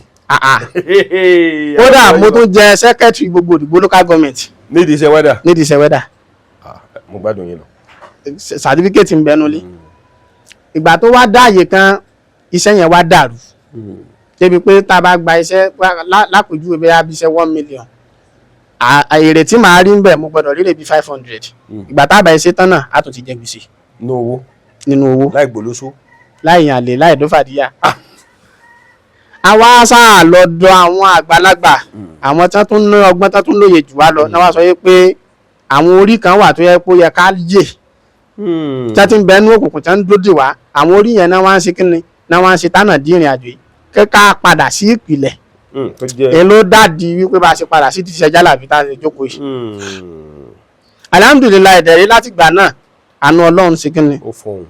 kódà mo tún jẹ secretary gbogbo òdìgbò local government nídìí iṣẹ́ wẹ́dà. nídìí iṣẹ́ wẹ́dà mo gbádùn yín lọ. certificate ń bẹnu lé ìgbà tó wá dáàyè kan iṣẹ́ yẹn wá dàrú débi pé tá a bá gba iṣẹ́ lápèjúwe bẹ́ẹ̀ bí iṣẹ́ 1 million èrè tí màá rí ń bẹ̀ mo gbọ́dọ̀ rí lè bí 500 ìgbà tá a bá iṣẹ́ tán náà á tún ti jẹ gbèsè nínú owó láì gbòlóṣó láì yàn lè láì dófàdíyà. àwa sáà lọ́dọ̀ àwọn àgbàlagbà àwọn tán tún ní ọgbọ́n tán tún lóye jù wá lọ náà wá sọ pé àwọn orí kan wà tó yẹ kó yẹ ká yè tí a ti ń bẹ ní òkùnkùn tí wọ́n ń dódì wá àwọn orí yẹn náà wá ń ṣe kíni náà wá ń ṣe tánà dín ìrìn àjò yìí kẹ́ká padà sí ìpìlẹ̀ èló dàdí wípé bá a ṣe padà sí ti ṣe jálàbí tá a ṣe jókòó yìí. alhamdulilayi ẹ̀dẹ̀rẹ́ láti gbà náà àánú ọlọ́run ṣe kíni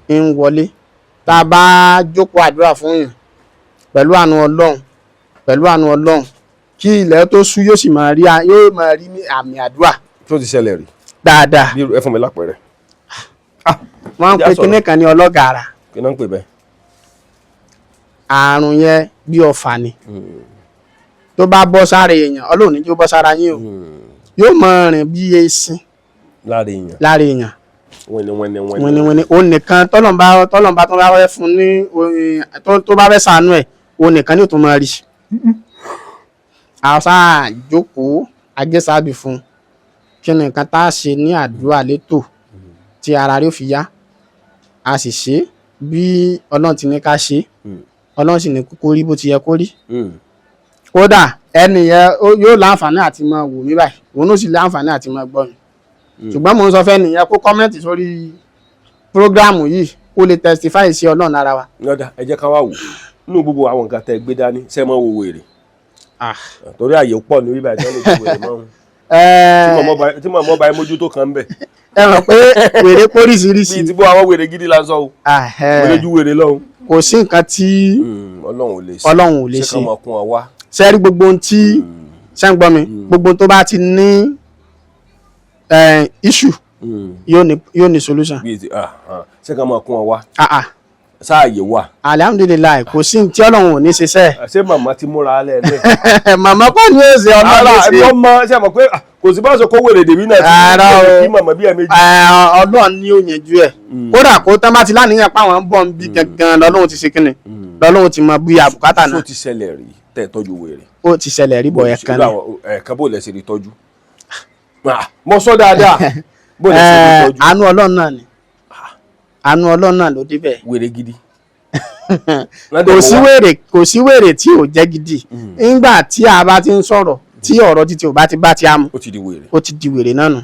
ń wọlé tá a bá jókòó àdúrà fún yìí pẹ̀lú àánú ọlọ́run kí ilẹ̀ tó ṣú yóò sì máa rí ní àmì àdúrà. tó ti ṣẹlẹ̀ rí. dáadáa. bí ẹ fún mi lápẹẹrẹ. wọ́n ń pe kinní kan ní ọlọ́gàrà. kí náà ń pè bẹ́ẹ̀. àrùn yẹn bí ọfà ni tó bá bọ́ sára èèyàn ọlọ́run ní kí ó bọ́ sára yín o yóò máa rìn bí esin lára èèyàn wẹ́ni. òun nìkan tọ́lọ́mbà tó bá fẹ́ fún ní tó bá fẹ́ sànú ẹ̀ òun nìkan ní òtún máa rí. àṣà ìjókòó agẹ́sàbí fún kí ni nǹkan tá a ṣe ní àdúrà létò tí ara rẹ̀ ó fi yá a sì ṣe bí ọlọ́run ti ní ká ṣe ọlọ́run sì ní kókó rí bó ti yẹ kó rí. kódà ẹni yẹn yóò láǹfààní àti máa wò mí báyìí òun ló sì láǹfààní àti máa gbọ́ mi ṣùgbọ́n mo ń sọ fẹ́ nìyẹn kó kọ́mẹ́ǹtì sórí prógráàmù yìí kó lè testify sí ọlọ́run lára wa. lọ́dà ẹ jẹ́ ká wá wò nínú gbogbo àwọn nǹkan tẹ́ gbé dání ṣé mọ́ wo wèrè torí àyè pọ̀ ní bíbá ìtàn lè ju wèrè mọ́ tí mọ̀mọ́ bá mójútó kan ń bẹ̀. ẹ mọ̀ pé wèrè póríṣiríṣi. bíi ti bó àwọn wèrè gidi la sọ o wèrè ju wèrè lọ́hùn. kò sí nǹkan tí ọlọ́run ò lè ṣe ṣé kàn máa kún ọ wá. ṣe rí gbogbo ohun tí ṣe ń gbọ́ mi gbogbo ohun tó bá ti ní issue yóò ní solution. ṣé kàn máa kún ọ wá. sáàyè wà. alhamdulilayi kò sí tí ọlọ́run ò ní ṣiṣẹ́. ṣé màmá ti múra alẹ́ lẹ́. màmá kọ́ ni ó ṣe ọlọ́run ṣe. ara ọmọ ṣe mọ̀ pé kò sí bá ṣe kó wèrè dèbí náà. kí màmá bí ẹ méjì. ọlọ́run ni ó yanjú ẹ̀. kódà kó tán bá ti láníyàn pa àwọn ń bọ̀ ń bí gangan lọ́lọ́run ti ṣe kíni lọ́lọ́run ti mọ bí àbùkátà náà. ó ti ṣẹlẹ̀ rí tẹ́ tọ́jú wèrè. ó ti ṣẹlẹ̀ rí bọ̀ ẹ̀kan náà. ẹ̀kan bó lẹ̀ ṣe rí tọ́jú. mo sọ dáadáa bó lẹ̀ ṣe rí tọ́jú. àánú ọlọ́run náà ni àánú ọlọ́run náà ló débẹ̀. wèrè gidi. kò sí wèrè tí ò jẹ́ gidi nígbà tí a bá ti ń sọ̀rọ̀ tí ọ̀rọ̀ títí ò bá ti bá ti á mu ó ti di wèrè náà nù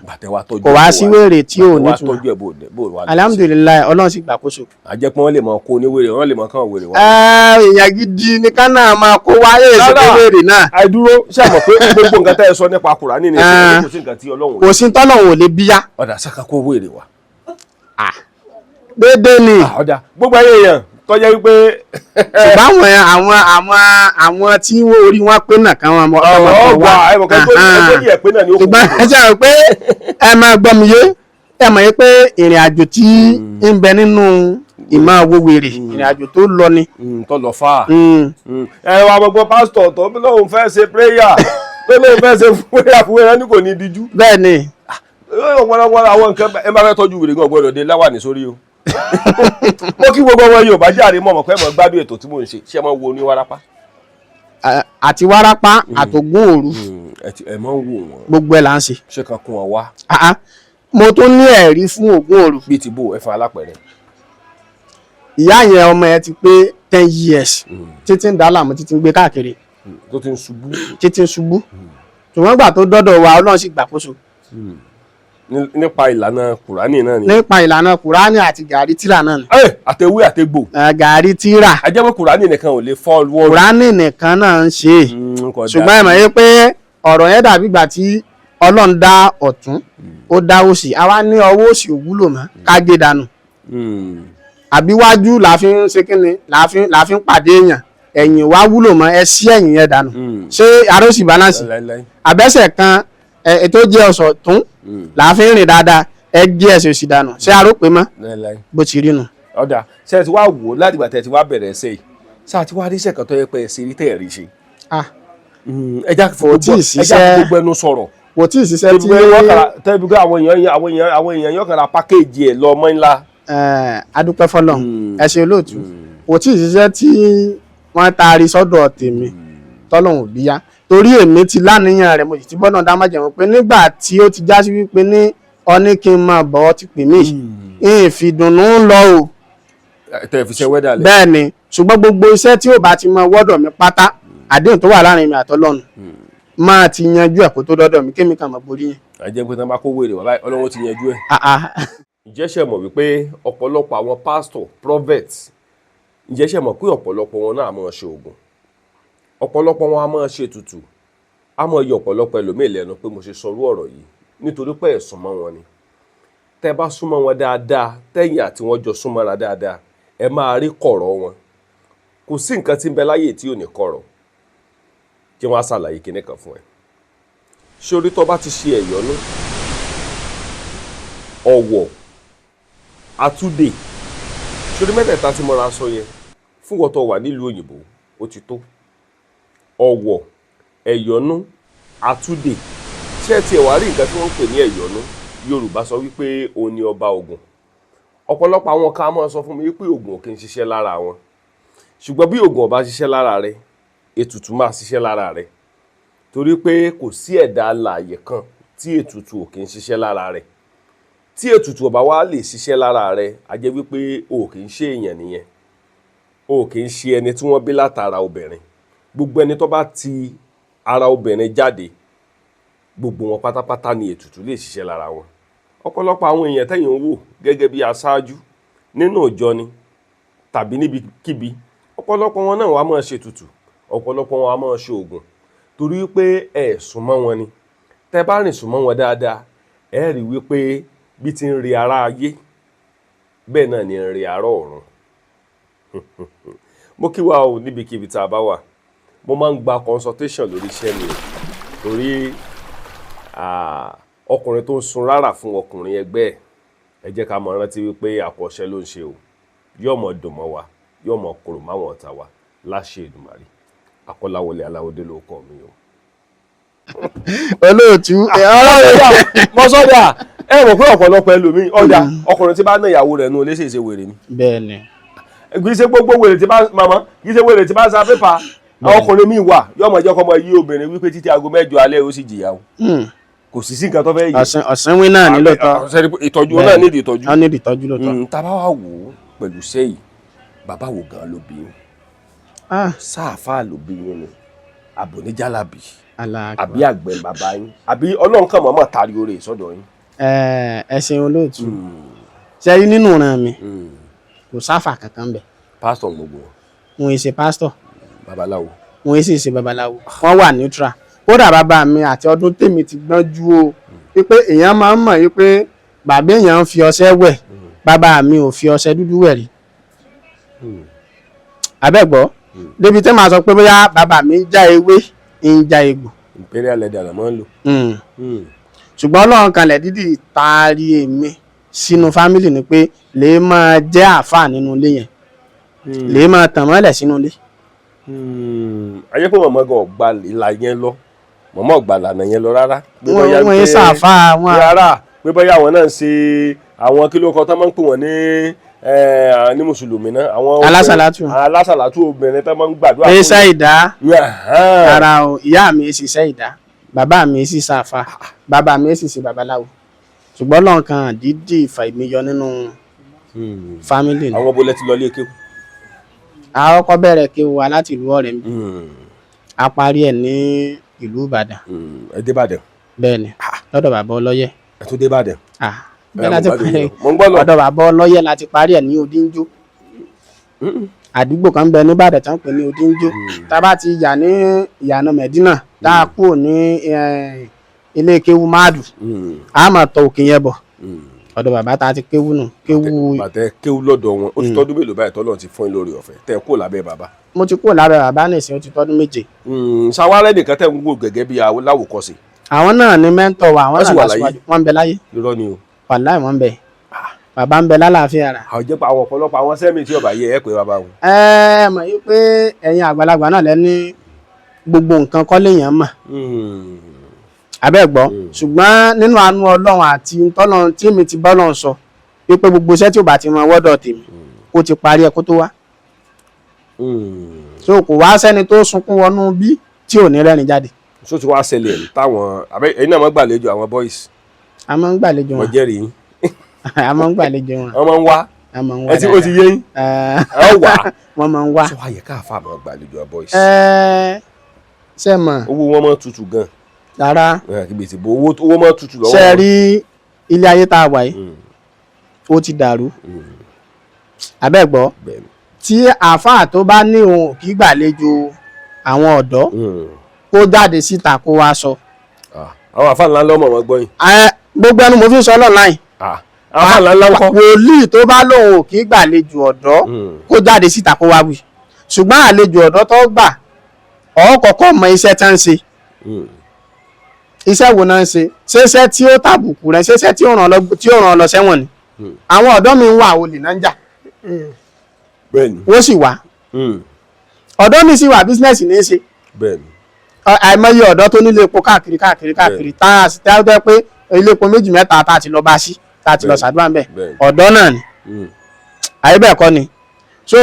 kò wá sí wèrè tí ò ní túmọ̀ alhamdulilayi ọlọ́run sì gbàkóso. àjẹpọ̀ wọn lè máa kó ní wèrè wọn lè máa kàn wèrè wá. èèyàn gidi ni ká náà máa kó wáyé ìṣèlú wèrè náà. àìdúró ṣe àmọ̀ pé gbogbo nǹkan tẹ́ ẹ sọ nípa Kùránì ní ìṣẹ̀lẹ̀ kò sí nǹkan tí Ọlọ́run kò sí tọ́lọ́run ò lè bíyá. ọ̀dà sàkà kó wèrè wá. déédéé ni. ọ̀dà gbogbo ayé èèyàn tọ́jà wípé. ṣùgbọ́n àwọn tí orí wọn pé náà kan wọn ọgbà ẹ̀mọ̀kan tó yẹ pé náà ni ó kù. ṣùgbọ́n ẹ ṣe àwọn pé ẹ máa gbọ́ mi yé ẹ mọ̀ yé pé ìrìn àjò tí ń bẹ nínú ìmọ̀ owó wèrè ìrìn àjò tó lọ ni. tó lọ fà. ẹ wà gbogbo pásítọ̀ tó lóun fẹ́ ṣe prayer tó lóun fẹ́ ṣe prayer fún ẹ ní kò ní díjú. bẹ́ẹ̀ ni. wọ́n àwọn nǹkan ẹ máa fẹ́ tọ́jú wèrè gan gbọ́dọ̀ dé láwàní sórí o. mo kí gbogbo ọmọ Yorùbá jáde mọ̀ pé mo gbádùn ètò tí mò ń ṣe ṣé mo wo ní wárápá. àti wárápá àtògùn òru ẹ mọ̀ ń wò wọ́n. gbogbo ẹ̀ là ń ṣe. ṣé kan kún ọ wá. mo tún ní ẹ̀rí fún ògùn òru. bíi ti bò ẹ fún alápẹ̀rẹ̀. ìyá yẹn ọmọ ẹ ti pé 10 years títí ń dá láàmú títí ń gbé káàkiri. tó ti ń ṣubú. títí ń ṣubú. ṣùgbọ́n gbà tó dọ́dọ̀ wa Ọlọ́run sì gbàkóso. nípa ìlànà Kùránì náà ni. nípa ìlànà Kùránì àti gàrí tíra náà ni. àtẹwé àtẹgbò. gàrí tíra. a jẹ́ pé Kùránì nìkan ò lè fọ́ wọ́ọ̀rù. Kùránì nìkan náà ń ṣe. ṣùgbọ́n ẹ mọ̀ yé pé ọ̀rọ̀ yẹn dàbí ìgbà tí Ọlọ́run dá ọ̀tún ó dá òsì àwa ní ọwọ́ òsì ò wúlò mọ́ ká gé dànù. àbíwájú la fi ń ṣe kíni la fi ń pàdé èèyàn ẹ̀yìn wá wúlò mọ́ ẹ sí ẹ̀yìn yẹn dànù. ṣé àròsì balance àbẹ́sẹ̀ kan ètò jẹ́ ọ̀sọ̀ tún là á fi ń rìn dáadáa ẹ jẹ́ ẹsẹ̀ òsì dànù ṣé àròpé mọ́ bó ti rí nu. ọ̀dà ṣe ti wá wò láti ìgbà tẹ̀ ti wá bẹ̀rẹ̀ ṣe yìí ṣáà ti wá rí iṣẹ́ kan tó yẹ pé ẹ ṣe rí tẹ̀ rí ṣe. ẹja gbogbo ẹnu sọ̀rọ̀ kò tí ì ṣiṣẹ́ tí tẹ́bí pé àwọn èèyàn yóò kàn ra pákéèjì ẹ̀ lọ ọmọ ńlá. adúpẹ́ fọlọ́n ẹ ṣe olóòtú kò tí ì ṣiṣẹ́ tí wọ́n taari sọ́dọ̀ tèmi tọ́lọ́hùn bíyá torí èmi ti láníyàn rẹ̀ mo sì ti bọ́dọ̀ dá májẹ̀mú pé nígbà tí ó ti já sí wípé ní ọní kí n máa bọ̀ ọ́ ti pè mí ìfìdùnnú lọ o. tẹ̀ fi ṣe wẹ́dà lẹ̀. bẹ́ẹ̀ ni ṣùgbọ́n gbogbo iṣẹ́ tí ó bá ti mọ wọ́dọ̀ mi pátá àdéhùn tó wà láàrin mi àtọ́lọ́run máa ti yanjú ẹ̀ kó tó dọ́dọ̀ mi kémi kàn mọ́ borí yẹn. àjẹ́ pé tán bá kó wèrè wá báyìí Ọlọ́run ti yanjú ẹ̀. ìjẹ́sẹ̀ mọ̀ wípé ọ̀pọ̀lọpọ̀ àwọn pásítọ̀ prophets ìjẹ́sẹ̀ mọ̀ pé ọ̀pọ̀lọpọ̀ wọn náà máa ṣe oògùn ọ̀pọ̀lọpọ̀ wọn á máa ṣe tutù á máa yọ ọ̀pọ̀lọpọ̀ ẹlòmíì lẹ́nu pé mo ṣe sọrú ọ̀rọ̀ yìí nítorí pé ẹ̀ súnmọ́ wọn ni tẹ́ bá súnmọ́ wọn dáadáa tẹ́yìn àti wọn jọ súnmọ́ra dáadáa ẹ máa rí kọ̀rọ̀ wọn kò sí nǹkan tí ń bẹ láyè tí ò ní kọ̀rọ̀ kí wọ́n á ṣàlàyé kinní kan fún ẹ ṣé orí tó bá ti ṣe ẹ̀yọ́nú ọ̀wọ̀ àtúndè ṣé orí mẹ́tẹ̀ẹ̀ta tí mo ra sọ yẹn fún wọn tó wà nílùú òyìnbó ó ti tó ọ̀wọ̀ ẹ̀yọ́nú àtúndè ṣé ẹ tiẹ̀ wá rí nǹkan tí wọ́n ń pè ní ẹ̀yọ́nú Yorùbá sọ wípé òun ni ọba Ògùn ọ̀pọ̀lọpọ̀ àwọn kan máa sọ fún mi wípé Ògùn ò kì í ṣiṣẹ́ lára wọn ṣùgbọ́n bí Ògùn ò bá ṣiṣẹ́ lára rẹ ètùtù máa ṣiṣẹ́ lára rẹ torí pé kò sí ẹ̀dá alààyè kan tí ètùtù ò kì í ṣiṣẹ́ lára rẹ tí ètùtù ò bá wá lè ṣiṣẹ́ lára rẹ a jẹ́ wípé o kì í ṣe èèyàn nìyẹn o kì í ṣe ẹni tí wọ́n bí látara obìnrin gbogbo ẹni tó bá ti ara obìnrin jáde gbogbo wọn pátápátá ni ètùtù lè ṣiṣẹ́ lára wọn ọ̀pọ̀lọpọ̀ àwọn èèyàn tẹ́yìn ń wò gẹ́gẹ́ bí aṣáájú nínú ìjọ ni tàbí níbikíbi ọ̀pọ̀lọpọ̀ wọn náà wá máa ṣe ètùtù ọ̀pọ̀lọpọ̀ wọn wá máa ṣe oògùn torí pé ẹ súnmọ́ wọn ni tẹ́ bá rìn súnmọ́ wọn dáadáa ẹ rí wípé bí ti ń rí ara ayé bẹ́ẹ̀ náà ni ń rí ara ọ̀run mo kí wa o níbikíbi tá a bá wà mo máa ń gba consultation lórí iṣẹ́ mi torí ọkùnrin tó ń sun rárá fún ọkùnrin ẹgbẹ́ ẹ jẹ́ ká mọ̀ rántí wípé àkọ́ṣẹ́ ló ń ṣe o yóò mọ̀ dùn mọ́ wa yóò mọ̀ kúrò máwọn ọ̀tá wa láṣẹ Èdùmàrè Akọ́láwọlé Aláwọ̀dé ló kọ́ mi o. olóòtú mọ́sọ́dà ẹ mọ̀ pé ọ̀pọ̀lọpọ̀ ẹlòmíì ọjà ọkùnrin tí bá ná ìyàwó rẹ̀ nù lè ṣèṣe wèrè ni. bẹ́ẹ̀ni. kì í ṣe gbogbo wèrè tí bá màmá kì í ṣe wèrè tí bá ń sa pépà àwọn ọkùnrin míì wà yóò mọ̀ jẹ́ kọ́ mọ yí obìnrin wípé títí aago 8 alẹ́ ó sì jìyà o. kò sí nǹkan tó fẹ́ yìí. ọ̀sánwé náà nílò tọ́. ìtọ́jú náà nídìí ìtọ́jú. wọ́n nídìí ìtọ́jú lóòótọ́. tá a bá wà wò ó pẹ̀lú sẹ́yìn bàbá wo gan ló bí sáàfáà ló bí yín ni àbòníjàlábì àbí àgbẹ̀ bàbá yín àbí Ọlọ́run kan mọ̀ọ́mọ̀ tari oore sọ́dọ̀ yín. ẹ ṣeun olóòtú ṣe rí nínú ìran mi kò sáfà kankan bẹ̀. pásítọ̀ gbogbo wọn ì ṣe pásítọ̀ babaláwo wọn ì sì ṣe babaláwo wọn wà neutral kódà bàbá mi àti ọdún tèmi ti gbọ́njú o wípé èèyàn máa ń mọ̀ wípé bàbá èèyàn ń fi ọṣẹ wẹ̀ bàbá mi ò fi ọṣẹ dúdú wẹ̀ rí abẹ́gbọ́ débi tẹ́ máa sọ pé bóyá bàbá mi ń já ewé ń já egbò. imperial leather la máa ń lò. ṣùgbọ́n Ọlọ́run kanlẹ̀ dídì taari èmi sínú fámìlì ni pé lè máa jẹ́ àáfàá nínú ilé yẹn lè máa tàn mọ́lẹ̀ sínú ilé. ayé pé mọ̀mọ́ gan ọ̀gbà ìlà yẹn lọ mọ̀mọ́ ọ̀gbà ìlànà yẹn lọ rárá. wọ́n ń sàáfàá wọn. rárá pé bóyá àwọn náà ń ṣe àwọn kíló kan tó máa ń pè wọ́n ní mùsùlùmí náà àwọn alásàlátù obìnrin tó máa ń gbàdúrà. pé Ṣáìdá ara o ìyá mi sì Ṣáìdá bàbá mi sì sàáfà bàbá mi sì ṣe babaláwo ṣùgbọ́n Ọlọ́run kan dídì fàìmíyọ nínú fámìlì náà. àwọn bolẹ ti lọ lé kéwù. a kọ́kọ́ bẹ̀rẹ̀ kéwù wa láti ìlú ọ̀rẹ́ mi a parí ẹ̀ ní ìlú Ìbàdàn. ẹ dé Ìbàdàn. bẹ́ẹ̀ni lọ́dọ̀ bàbá ọlọ́yẹ̀. ẹ tún dé Ìbàdàn. bẹ́ẹ̀ láti parí ọ̀dọ̀ bàbá ọlọ́yẹ̀ láti parí ẹ̀ ní Odíńjó àdúgbò kan bẹ ní Ìbàdàn tí wọ́n pè ní Odíńjó tá a bá ti yà ní ìyànà Mẹ̀dínà tá a kúrò ní ilé kéwú máàdù a máa tọ òkè yẹn bọ̀ ọ̀dọ̀ bàbá tá a ti kéwú nù kéwú. bàtẹ kéwú lọ́dọ̀ wọn ó ti tọ́dún mélòó báyìí tọ́lọ́run ti fún yín lórí ọ̀fẹ́ tẹ́ ẹ kó lábẹ́ bàbá. mo ti kó lábẹ́ bàbá nìsín ó ti tọ́dún 7. ṣàwárẹ́ nìkan tẹ́ ń wò gẹ́gẹ́ bí láwòkọ́ṣe. àwọn náà ni mẹ́ńtọ̀ wa àwọn náà lásìwájú wọ́n ń bẹ láyé. irọ́ ni o. wàláì wọ́n ń bẹ bàbá ń bẹ lálàáfíà rà. àwọn jẹ́ pé àwọn ọ̀pọ̀lọpọ̀ àwọn sẹ́mi tí ọba yẹ ẹ pé bàbá wọn. mọ̀ yí pé ẹ̀yin àgbàlagbà náà lẹ́ni gbogbo nǹkan kọ́ léèyàn mọ̀ abẹ́gbọ́ ṣùgbọ́n nínú àánú ọlọ́run àti tọ́lọ́run tí mi ti bọ́lọ́run sọ wípé gbogbo iṣẹ́ tí ò bá ti mọ wọ́dọ̀ tèmi ó ti parí ẹ kó tó wá so kò wá sẹ́ni tó sunkún wọnú bí tí ò ní rẹ́rìn jáde. so ti wá ṣẹlẹ̀ táwọn ẹ̀yin náà máa gbàlejò àwọn boys. a máa ń gbàlejò wọn wọ́n jẹ́rìí yín. a máa ń gbàlejò wọn. wọ́n máa ń wá. a máa ń wá ẹ ti ó ti yé yín. ẹ wà. wọ́n máa ń wá. sọ àyè káàfà máa gbàlejò àwọn boys. ṣe mọ̀. owó wọn máa tutù gan. rárá. kìbìtì bò owó máa tutù lọ́wọ́. ṣe rí ilé ayé tá a wà yìí ó ti dàrú abẹ́gbọ́ tí àáfàá tó bá ní òun kì í gbàlejò àwọn ọ̀dọ́ kó jáde síta kó wá sọ. àwọn àáfàá ńlá lọ́mọ wọn gbọ́ yìí. gbogbo ẹnu mo fi sọ online. àáfàá ńlá ńlá kọ́. wòlíì tó bá lóun kì í gbàlejò ọ̀dọ́ kó jáde síta kó wá wí ṣùgbọ́n àlejò ọ̀dọ́ tó gbà ọ̀ kọ́kọ́ mọ iṣẹ́ tá ń ṣe iṣẹ́ wo náà ń ṣe ṣeṣẹ́ tí ó tàbùkù rẹ̀ ṣeṣẹ́ tí ó ràn ọ́ lọ sẹ́wọ̀n ni àwọn ọ̀dọ́ mi ń wà olè náà ń jà wọ́n sì wá ọ̀dọ́ mi sì wà bísínẹ́sì ní í ṣe àìmọye ọ̀dọ́ tó nílé epo káàkiri tá a sì tẹ́ pé ilé epo 2 mẹ́ta tá a ti lọ bá sí tá a ti lọ ṣàdúrà ń bẹ̀ ọ̀dọ́ náà ni àyè bẹ́ẹ̀ kọ́ ni so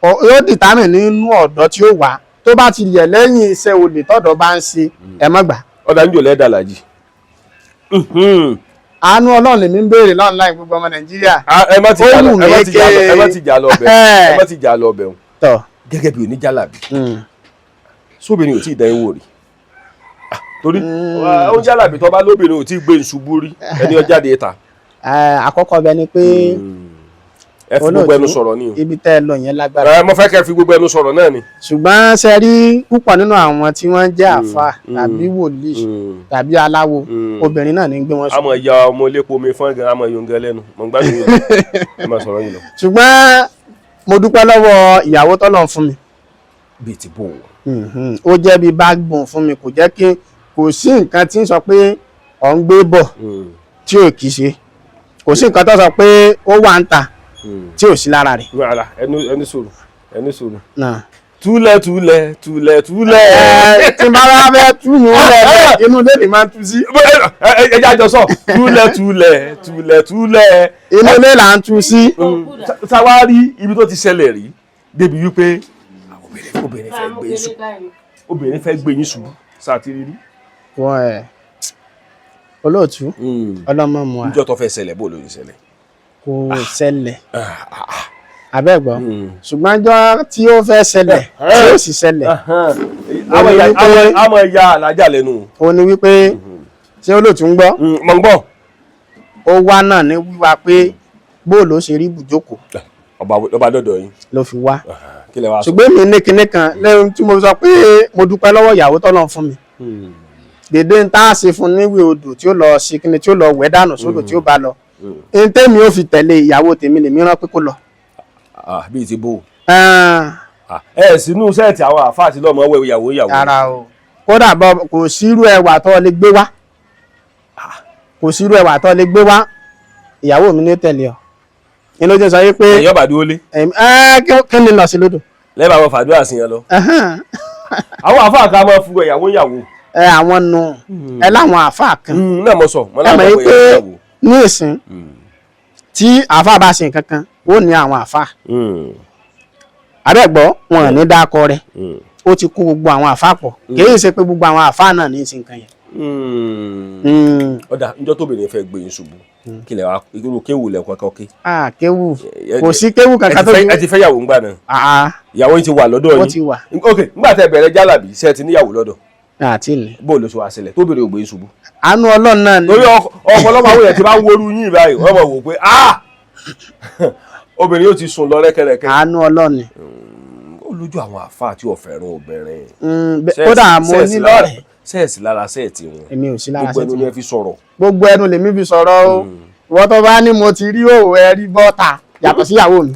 yóò dìtámì nínú ọ̀dọ́ tí ó wà tó bá ti yẹ lẹ́yìn iṣẹ́ olè tọ́dọ̀ bá ń ṣe ẹ má gbà. ọ̀dà ń jò lẹ́dà làjì. àánú ọlọ́run lèmi ń béèrè lọ́nà láì gbogbo ọmọ nàìjíríà. ẹ má ti jà lọ bẹ̀ ẹ má ti jà lọ bẹ̀ tọ̀ gẹ́gẹ́ bí oníjàlábì sóbìnrin ò tí ì dán ewo rí torí oníjàlábì tó bá lóbìnrin ò tí ì gbé ìṣubú rí ẹni ọjáde ta. àkọ́kọ́ bẹ ni pé ẹ fi gbogbo ẹnu sọ̀rọ̀ ni o. ibi tẹ́ ẹ lọ yẹn lágbára. mo fẹ́ kẹ́ fi gbogbo ẹnu sọ̀rọ̀ náà ni. ṣùgbọ́n ṣe rí púpọ̀ nínú àwọn tí wọ́n jẹ́ àfà tàbí wòlíì tàbí aláwo obìnrin náà ní gbé wọn sùn. àmọ́ ìyá ọmọ iléepo mi fún ẹ̀gàn àmọ́ yòǹgẹ́ lẹ́nu mo ń gbádùn yìí ẹ máa sọ̀rọ̀ yìí lọ. ṣùgbọ́n mo dúpẹ́ lọ́wọ́ ìyàwó tọ́lọ̀ fún mi. bíi ti bò ó. ó jẹ́ bíi backbone fún mi kò jẹ́ kí kò sí nǹkan tí ń sọ pé ọ̀ ń gbé bọ̀ tí ò kì í ṣe kò sí nǹkan tó sọ pé ó wà ń ta tí ò sí lára rẹ̀. wàhálà ẹni sòrò. túlẹ̀. tí n bá wá fẹ́ tú mi lẹ̀ inú ilé mi máa ń tú sí. ẹ jẹ́ àjọsọ túlẹ̀. inú ilé là ń tú sí. sáwárí ibi tó ti ṣẹlẹ̀ rí débi wípé obìnrin fẹ́ gbé yín ṣubú sátìrí rí. wọ́n ẹ̀ olóòtú ọlọ́mọ mu wa. níjọ́ tó fẹ́ ṣẹlẹ̀ bó ló ń ṣẹlẹ̀. kò ṣẹlẹ̀ abẹ́gbọ́ ṣùgbọ́n ọjọ́ tí ó fẹ́ ṣẹlẹ̀ tí ó sì ṣẹlẹ̀ àmọ́ ìyá alájà lẹ́nu. ó ní wípé ṣé olóòtú ń gbọ́. mọ̀ ń gbọ́. ó wá náà ní wíwá pé bóòlù ó ṣe rí ibùjókòó. ọba dọ́dọ̀ yín. ló fi wá. kí lẹ wá sọ. ṣùgbọ́n mi ní kinní kan lẹ́yìn tí mo sọ pé mo dúpẹ́ lọ́wọ́ ìyàwó tọ́lọ́ fún mi. dèdè ń tá a ṣe fún níwèé odò tí ó lọ ṣe kíni tí ó lọ wẹ̀ dànù sódò tí ó bá lọ. n tẹ́mi ó fi tẹ̀lé ìyàwó tèmi lèmi rán pé kó lọ. bíi ti bò. sínú sẹ́ẹ̀tì àwọn àfáà tí lọ́mọ wẹ̀ ìyàwó. ara o kódà kò sírú ẹwà tó lè gbé wá ìyàwó mi ní tẹ̀lé ọ ní ló jẹ́ sọ yí pé ẹ̀yọ́ bàdú ó lé. kí ni lọ sí lódò. lẹ́bàá àwọn fàdúrà sí yẹn lọ. àwọn àfáà kan máa fún ìyàwó. àwọn nù ẹ láwọn àfáà kan. náà mo sọ mo láwọn ọmọ ìyàwó. ní ìsìn tí àfáà bá ṣe nǹkan kan ó ní àwọn àfáà. àbẹ́gbọ́ wọn ò ní dákọ rẹ̀ ó ti kó gbogbo àwọn àfáà pọ̀ kì í ṣe pé gbogbo àwọn àfáà náà ní ìsìn kan yẹn. ọ̀dà níjọ́ tóbìnrin fẹ́ gbé yín ṣubú kí lẹ wá irú kéwù lẹ kọ́kọ́ ké. kéwù kò sí kéwù kankan tó ẹ ti fẹ́ yàwó ńgbà náà. ìyàwó yín ti wà lọ́dọ̀ yín. ó ti wà. ok ńgbà tẹ bẹ̀rẹ̀ jálàbí ṣe ti níyàwó lọ́dọ̀. àti ilẹ̀. bó ló ṣe wá sílẹ̀ tóbìnrin ò gbé yín ṣubú. àánú ọlọ́run náà ni. torí ọ̀pọ̀lọpọ̀ àwọn èèyàn ti máa ń worú yín báyìí wọ́n mọ̀ wò pé obìnrin yóò ti sùn lọ rẹ́kẹrẹ́kẹ́. àánú ọlọ́run ni. ó lójú àwọn àfáà tí ò fẹ́ràn obìnrin. kódà mo ní lọ́rẹ̀ẹ́. sẹ́ẹ̀sì lára sẹ́ẹ̀tì wọn. èmi ò sí lára sẹ́ẹ̀tì wọn. gbogbo ẹnu ni ẹ fi sọ̀rọ̀. gbogbo ẹnu lèmi fi sọ̀rọ̀ o. wọ́n tó bá ní mo ti rí òwò ẹ̀rí bọ́ta yàtọ̀ síyàwó mi.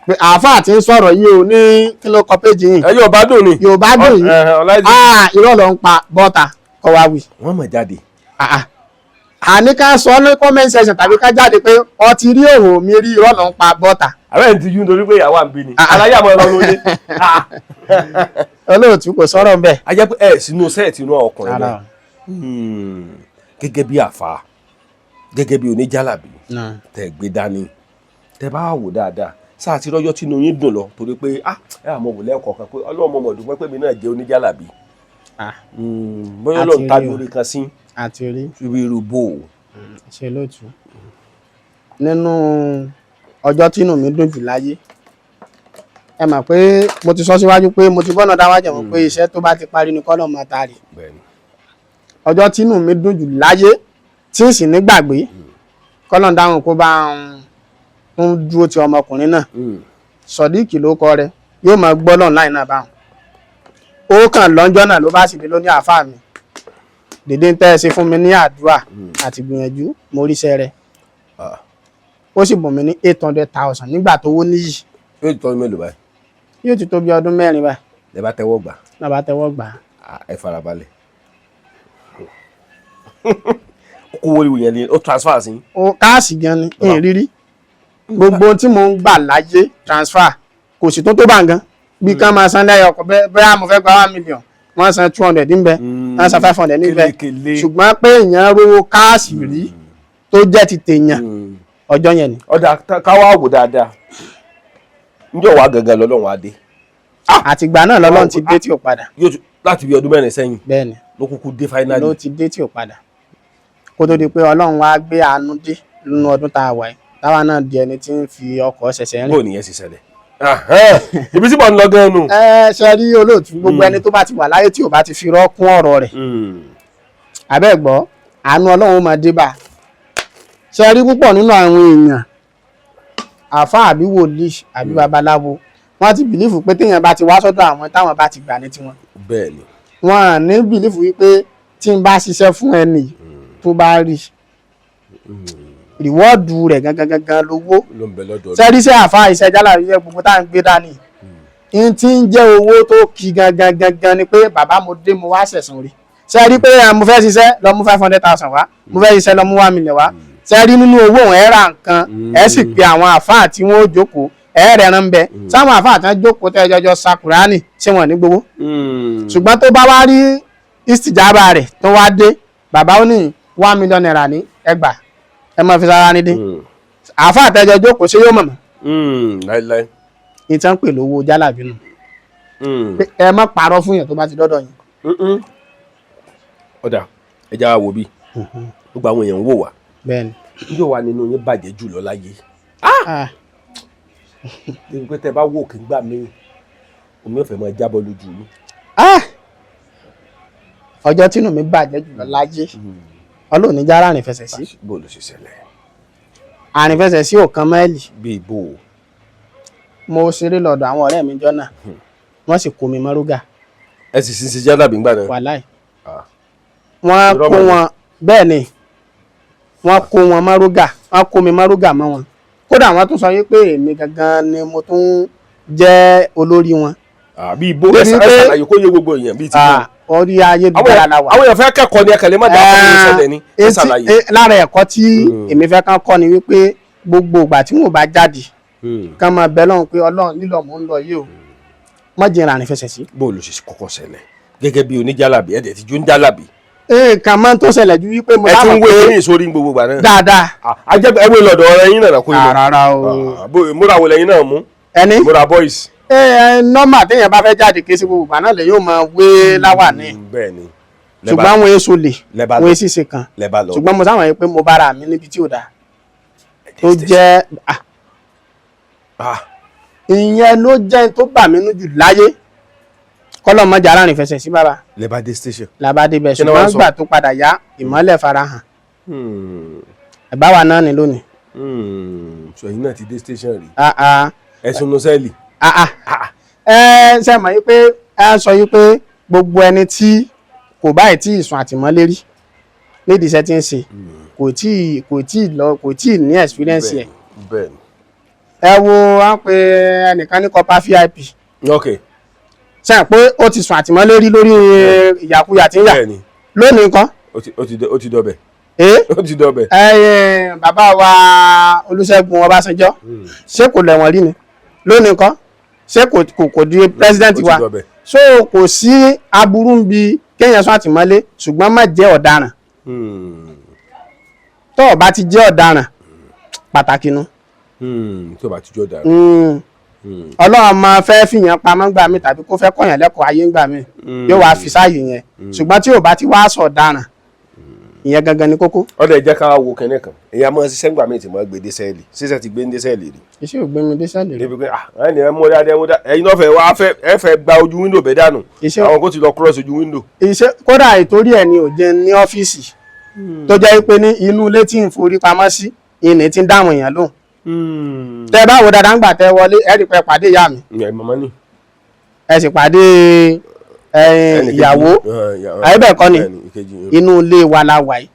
pé àáfàá ti ń sọ̀rọ̀ yìí o ní kí ló kọ péjì yìí. ẹ yóò bá dùn ni. yóò bá dùn yìí. irọ́ ló ń pa bọ́ta kọ́ wa wí. wọ́n mọ̀ jáde. àní ká sọ ní comment section tàbí ká jáde pé ọ ti rí òhò mi rí irọ́ ló ń pa bọ́tà. àbẹ́ ń tijú nítorí pé ìyàwó à ń bí ni aláyé àmọ́ ẹ̀rọ ló dé. olóòtú kò sọ̀rọ̀ ń bẹ̀. a jẹ́ pé ẹ̀ sínú sẹ́ẹ̀tì inú ọkùnrin náà gẹ́gẹ́ bí àfa gẹ́gẹ́ bí oníjàlábí tẹ̀ gbé dání tẹ̀ bá wò dáadáa sáà tí rọ́jọ́ tí inú yín dùn lọ torí pé ẹ àmọ́ wò lẹ́ẹ̀kọ̀ọ̀kan pé ọlọ́run mọ̀ dùn pé mi náà jẹ́ oníjàlábí bóyá ọlọ́run tàbí orí kan sí àti orí ibi irú bò ó. ṣe lóòtú nínú ọjọ́ tí inú mi dùn jù láyé ẹ mọ̀ pé mo ti sọ síwájú pé mo ti bọ́nà dáwájẹ̀ mọ̀ pé iṣẹ́ tó bá ti parí ní kọ́lọ̀ máa taari ọjọ́ tí inú mi dùn jù láyé tí n sì ní gbàgbé kọ́lọ̀ dáhùn kó bá ń dúró ti ọmọkùnrin náà Sodiq ló kọ rẹ̀ yóò máa gbọ́ lọ́n láì náà báwọn ó kàn lọ́jọ́ náà ló bá sì dé lóní àáfàá mi dèdè ń tẹ́ ẹ sí fún mi ní àdúrà àti gbìyànjú mo ríṣẹ́ rẹ̀ ó sì bùn mí ní 800,000 nígbà tó wó níyì. yóò ti tọ́ mélòó báyìí. yóò ti tó bí ọdún 4 báyìí. ẹ bá tẹ́wọ́ gbà. náà bá tẹ́wọ́ gbà. ẹ farabalẹ̀. kó wọlé yẹn ni ó transfer sí. ó káàsì gan ni ìrírí gbogbo tí mo ń gbà láyé transfer kò sì tó bá ń gan bí ká máa san lẹ́yọ̀ ọkọ̀ bẹ́ẹ̀ mo fẹ́ gba 1 million wọ́n san 200 níbẹ̀ wọ́n san 500 níbẹ̀ ṣùgbọ́n pé èèyàn rówó káàsì rí tó jẹ́ ti tèèyàn ọjọ́ yẹn ni. ọ̀dà káwá wò dáadáa níjọ́ wàá gangan lọ́lọ́run adé. àtìgbà náà lọ́lọ́run ti dé tí ò padà. láti bí ọdún 4 sẹ́yìn. bẹ́ẹ̀ni ló kúkú dé finally. ló ti dé tí ò padà kó tó di pé ọlọ́run wá gbé àánú dé nínú ọdún tá a wà yìí táwa náà di ẹni tí ń fi ọkọ̀ ṣẹ̀ṣẹ̀ rìn. bó nìyẹn sì ṣẹlẹ̀. ibi tí mo ń lọ gan nu. ṣe rí olóòtú gbogbo ẹni tó bá ti wà láyé tí ò bá ti fi rọ́ kún ọ̀rọ̀ rẹ̀ abẹ́gbọ́ àánú ọlọ́run máa dé bá ṣe rí púpọ̀ nínú àwọn èèyàn àfáà àbí wòlíì àbí babaláwo wọ́n ti bìlífù pé téèyàn bá ti wá sọ́dọ̀ àwọn táwọn bá ti gbà ní tiwọn. bẹ́ẹ̀ni. wọ́n ní bìlífù wípé tí n bá ṣiṣẹ́ fún ẹni tó bá rí rìwọ́ọ̀dù rẹ̀ gangan lówó sẹ́ríṣẹ́ àfáà iṣẹ́ jálàrí iṣẹ́ gbogbo tá à ń gbé dání n tí ń jẹ́ owó tó kí gangan ni pé bàbá mo dé mo wá ṣẹ̀sùn rí ṣe rí pé mo fẹ́ ṣiṣẹ́ lọ mú 500,000 wá mo fẹ́ ṣiṣẹ́ lọ mú 1 million wá ṣe rí nínú owó òun ẹ ra nǹkan ẹ sì pe àwọn àfáà tí wọ́n jókòó ẹ rẹ̀ rán bẹ sáwọn àfáà tí wọ́n jókòó tẹ́ jọjọ sakurani ṣé wọ́n ní gbowó ṣùgbọ́n tó bá wá rí istijaba rẹ̀ tó wá dé bàbá ó ní 1 million naira ní ẹgbàá ẹ máa fi sára ní dín àfáà tẹ́jọ jókòó ṣé yóò mọ̀mọ́ láíláí ìtàn pè lówó jálàbí nù ẹ má parọ́ fún yẹn tó bá ti dọ́dọ̀ yín. ọ̀dà ẹja wo bí gbogbo àwọn èèyàn ń wò wá bẹ́ẹ̀ni yóò wá nínú yín bàjẹ́ jù lọ láyé ní pé tẹ bá wò kí n gbà mí omi ò fẹ́ máa jábọ́ lójú yín. ọjọ́ tínú mi bàjẹ́ jù lọ láyé ọlọ́run ní jára àrìnfẹsẹ̀ sí. bó ló ṣe ṣẹlẹ̀. àrìnfẹsẹ̀ sí òkan máìlì. bí ibo. mo ṣeré lọ́dọ̀ àwọn ọ̀rẹ́ mi jọ náà wọ́n sì kó mi mọ́rúgà. ẹ sì ṣe jálàbí ńgbà náà. wàláì. wọ́n kó wọn bẹ́ẹ̀ ni wọ́n kó wọn mọ́rúgà wọ́n kó mi mọ́rúgà mọ́ wọn kódà wọ́n tún sọ wípé èmi gangan ni mo tún jẹ́ olórí wọn. bí ibo ẹ ṣàlàyé kó yé gbogbo èèyàn bíi ti bó. orí ayélujára la wà. àwọn èèyàn fẹ́ kẹ́kọ̀ọ́ ní ẹ̀kẹ́lẹ́ má dáa fún mi ṣẹlẹ̀ ní ẹ ṣàlàyé. lára ẹ̀kọ́ tí èmi fẹ́ kán kọ́ ni wípé gbogbo ìgbà tí mo bá jáde kán máa bẹ lọ́hùn pé ọlọ́run lílọ mò ń lọ yìí o má jẹ́ ìrìn àrìnfẹsẹ̀ sí. bó ló ṣe kọ́kọ́ ṣẹlẹ̀ gẹ́gẹ́ bí oníjàlábí ẹ̀dẹ̀ tí jó ń jàlábí. nǹkan máa ń tó ṣẹlẹ̀ ju wípé mo bá mọ̀ pé ẹ tún wé ní ìsórí gbogbo gbà náà. dáadáa. ajẹ́ ẹwé lọ́dọ̀ ọ̀rẹ́ yín náà kó yín. rárá o. múra wo lẹ́yìn náà mú. ẹni múra boys. nọ́mà téèyàn bá fẹ́ jáde ké sí gbogbo gbà náà lè yóò máa wé láwà ní. bẹ́ẹ̀ni. ṣùgbọ́n àwọn èso lè wọ́n èsì ṣe kan ṣùgbọ́n mo sáwọn yẹn pé mo bára mi níbi tí ò dáa tó jẹ́ ìyẹn ló jẹ́ tó bà mí nú jù láyé kọ́lọ́ mọ́jà alárin fẹsẹ̀ sí bàbá. lẹ́bàdé station. làbàdé bẹ̀ ṣùgbọ́n gbà tó padà yá ìmọ́lẹ̀ farahàn ẹ̀báwa náà ni lónìí. ṣòyìn náà ti dé station rí. ẹ̀sùn nọ́sẹ̀lì. ṣe mọ̀ yí pé ẹ sọ yí pé gbogbo ẹni tí kò báyìí tí ìsùn àtìmọ́lé rí nídìí iṣẹ́ tí ń ṣe kò tí ì ní experience ẹ̀. ẹ wo wọ́n pe ẹnìkan ní copper VIP. ṣe pé ó ti sùn àtìmọ́lé rí lórí ìyàkuyà tí ń yà lónìí nǹkan. ó ti dọbẹ̀. ó ti dọ̀bẹ̀. Bàbá wa Olúṣẹ́gun Ọbásanjọ́ ṣé kò lẹ̀wọ̀n rí ni lónìí kan ṣé kò di president wa so kò sí aburú ń bi kéèyàn sún àtìmọ́lé ṣùgbọ́n má jẹ́ ọ̀daràn tó o bá ti jẹ́ ọ̀daràn pàtàkì nu tó o bá ti jẹ́ ọ̀daràn Ọlọ́run máa fẹ́ fìyàn pamọ́ gbà mí tàbí kó fẹ́ kọ̀yàn lẹ́kọ̀ọ́ ayé gbà mí yóò wá fi sáàyè yẹn ṣùgbọ́n tí o bá ti wá sọ ọ̀daràn ìyẹn gangan ni kókó. ọ̀dọ̀ ẹ jẹ́ ká wo kẹ́nẹ́ kan èyí máa ń ṣiṣẹ́ ńgbà míì tí mo gbé dé sẹ́ẹ̀lì ṣiṣẹ́ ti gbé dé sẹ́ẹ̀lì rí. iṣẹ́ ò gbé mi dé sẹ́ẹ̀lì rí. débi pé ẹni ẹ mú dáadé mú dáadé ẹyin náà fẹ́ wá ẹ fẹ́ gba ojú wíńdò bẹ́ẹ̀ dànù àwọn kò ti lọ cross ojú wíńdò. iṣẹ́ kódà ìtorí ẹ̀ ni ò jẹ́ ní ọ́fíìsì tó jẹ́ pé ní inú ilé tí ń forí pamọ́ sí ìní tí ń dáhùn èèyàn lóhùn. tẹ bá wo dáadáa ń gbà tẹ wọlé ẹ rí pé pàdé ìyá mi ẹ sì pàdé ìyàwó àyẹ̀bẹ̀ kọ́ ni inú ilé wa la wà yìí.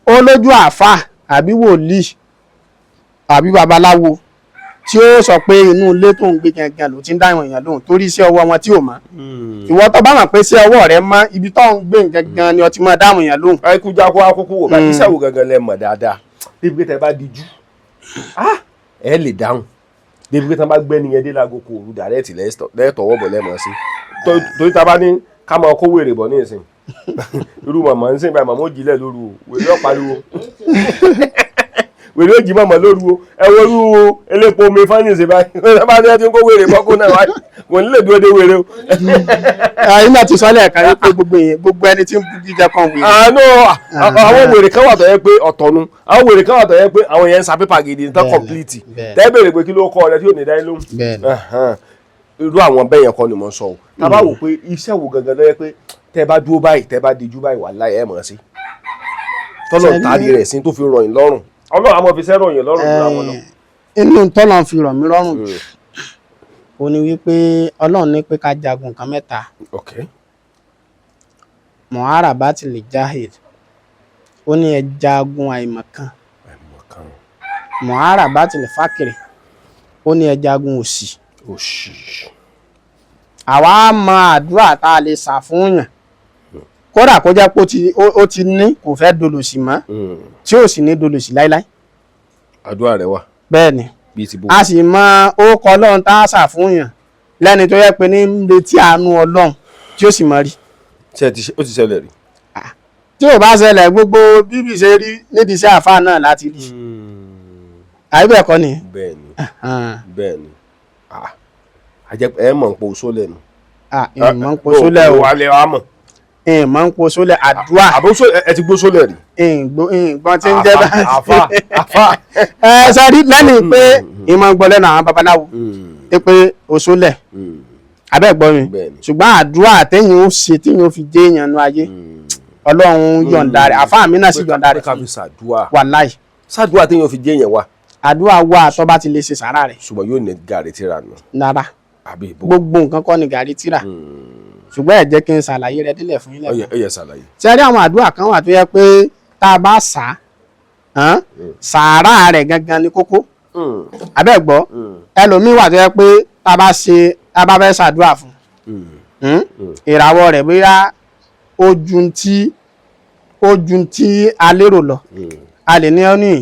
ó lójú àáfà àbí wòlíì àbí babaláwo tí ó sọ pé inú ilé tó ń gbé gangan ló ti ń dáhùn èèyàn lóhùn torí iṣẹ́ ọwọ́ wọn tí ò mọ́. ìwọ tó bá mọ̀ pé iṣẹ́ ọwọ́ rẹ mọ́ ibi tó ń gbé gangan ni ó ti máa dáhùn èèyàn lóhùn. àìkújá kó akókó wò bá iṣẹ́ wo gangan lẹ mọ̀ dáadáa débi pé tẹ bá dijú ẹ lè dáhùn débi pé tẹ bá gbẹ́ nìyẹn dé láago kò rú dàrẹ́ẹ̀tì lẹ́ẹ̀tọ̀wọ́ bọ̀ lẹ́mọ̀ sí torí ta bá ní ká máa kó wèrè bọ̀ ní ìsìn irú màmá ń sìn báyìí màmá ó jílẹ̀ lóru o wèrè ọ̀pariwo wèrè ó jí màmá lóru o ẹ wo irú elépo omi fáyìnsì báyìí ẹ bá dé tí ń kó wèrè bọ́kú náà wáyé kò ní lè dúró dé wèrè o. nígbà tí sọ́lẹ̀ ẹ̀ka yẹ pé gbogbo ẹni tí ń bú jíjẹ kan wèrè. àwọn wèrè kan wà tó yẹ pé ọ̀tọ̀nu àwọn wèrè kan wà tó yẹ pé àwọn yẹn ń sa pépà gidi ní tán kọ̀m̀plìtì tẹ́ bèrè pé kí ló kọ́ ọ rẹ tí ò ní dání lóhùn. irú àwọn bẹ́ẹ̀ yẹn kọ́ ni mo ń sọ o tá a bá wò pé iṣẹ́ wo gangan ló yẹ pé tẹ́ bá dúró báyìí tẹ́ bá dijú báyìí wàláhì ẹ mọ̀ sí tọ́lọ̀ tàbí rẹ̀ sí tó fi rọ̀ yín lọ́rùn Ọlọ́run àmọ́ fi sẹ́rọ̀ yín lọ́rùn jù àwọn lọ. inú tọ́lọ̀ fi rọ̀ mí lọ́rùn jù ó ní wípé Ọlọ́run ní pé ká jagun nǹkan mẹ́ta muharabatil jahil ó ní ẹ jagun àìmọ̀kan muharabatil fakiri ó ní ẹ jagun òṣì àwa mọ àdúrà tá a lè sà fún yàn kódà kó jẹ́ pé ó ti ní kò fẹ́ dolòṣì mọ́ tí ò sì ní dolòṣì láíláí. àdúrà rẹ wà. bẹ́ẹ̀ ni a sì mọ orúkọ Ọlọ́run tá a sà fún yàn lẹ́ni tó yẹ pé ní ń retí àánú Ọlọ́run tí ó sì mọ rí. ó ti ṣẹlẹ̀ rí. tí ò bá ṣẹlẹ̀ gbogbo bíbí ṣe rí nídìí iṣẹ́ àfáà náà láti rí. àbí bẹ́ẹ̀ kọ́ ni. bẹ́ẹ̀ni ẹ mọ̀ ń po sólẹ̀ nù. ẹ mọ̀ ń po sólẹ̀ o. wà lè wà mọ̀. ẹ mọ̀ ń po sólẹ̀ àdúrà. àbúṣe ẹ ti gbó sólẹ̀ rí. ìgbọ́n tí ń jẹ́ báyìí. àfà. sọ́rí lẹ́nu pé ìmọ̀ ń gbọ́ lẹ́nu àwọn babaláwo pé o sólẹ̀ abẹ́ gbọ́ mi ṣùgbọ́n àdúrà téèyàn ó ṣe téèyàn ó fi dé èèyàn nú ayé Ọlọ́run yọ̀ǹda rẹ̀ àfáà mi náà sì yọ̀ǹda rẹ̀ wàláì. sàdúrà téèyàn ó fi dé èèyàn wà. àdúrà wà tó bá ti lè ṣe sàárà rẹ̀. ṣùgbọ́n yóò ní gàrí tíra nù. nara gbogbo nǹkan kọ́ ni gàrí tíra ṣùgbọ́n ẹ jẹ́ kí n ṣàlàyé rẹ̀ délẹ̀ fún yín lẹ́kọ̀ọ́. ó yẹ ṣàlàyé. ṣé rí àwọn àdúrà kan wà tó yẹ pé tá a bá sàárà rẹ̀ gangan ni kókó abẹ́ gbọ́ ẹlòmíì wà tó yẹ pé tá a bá fẹ́ ṣàdúrà fún ìràwọ̀ rẹ̀ bóyá ojú tí a lérò lọ a lè ní ọ́nì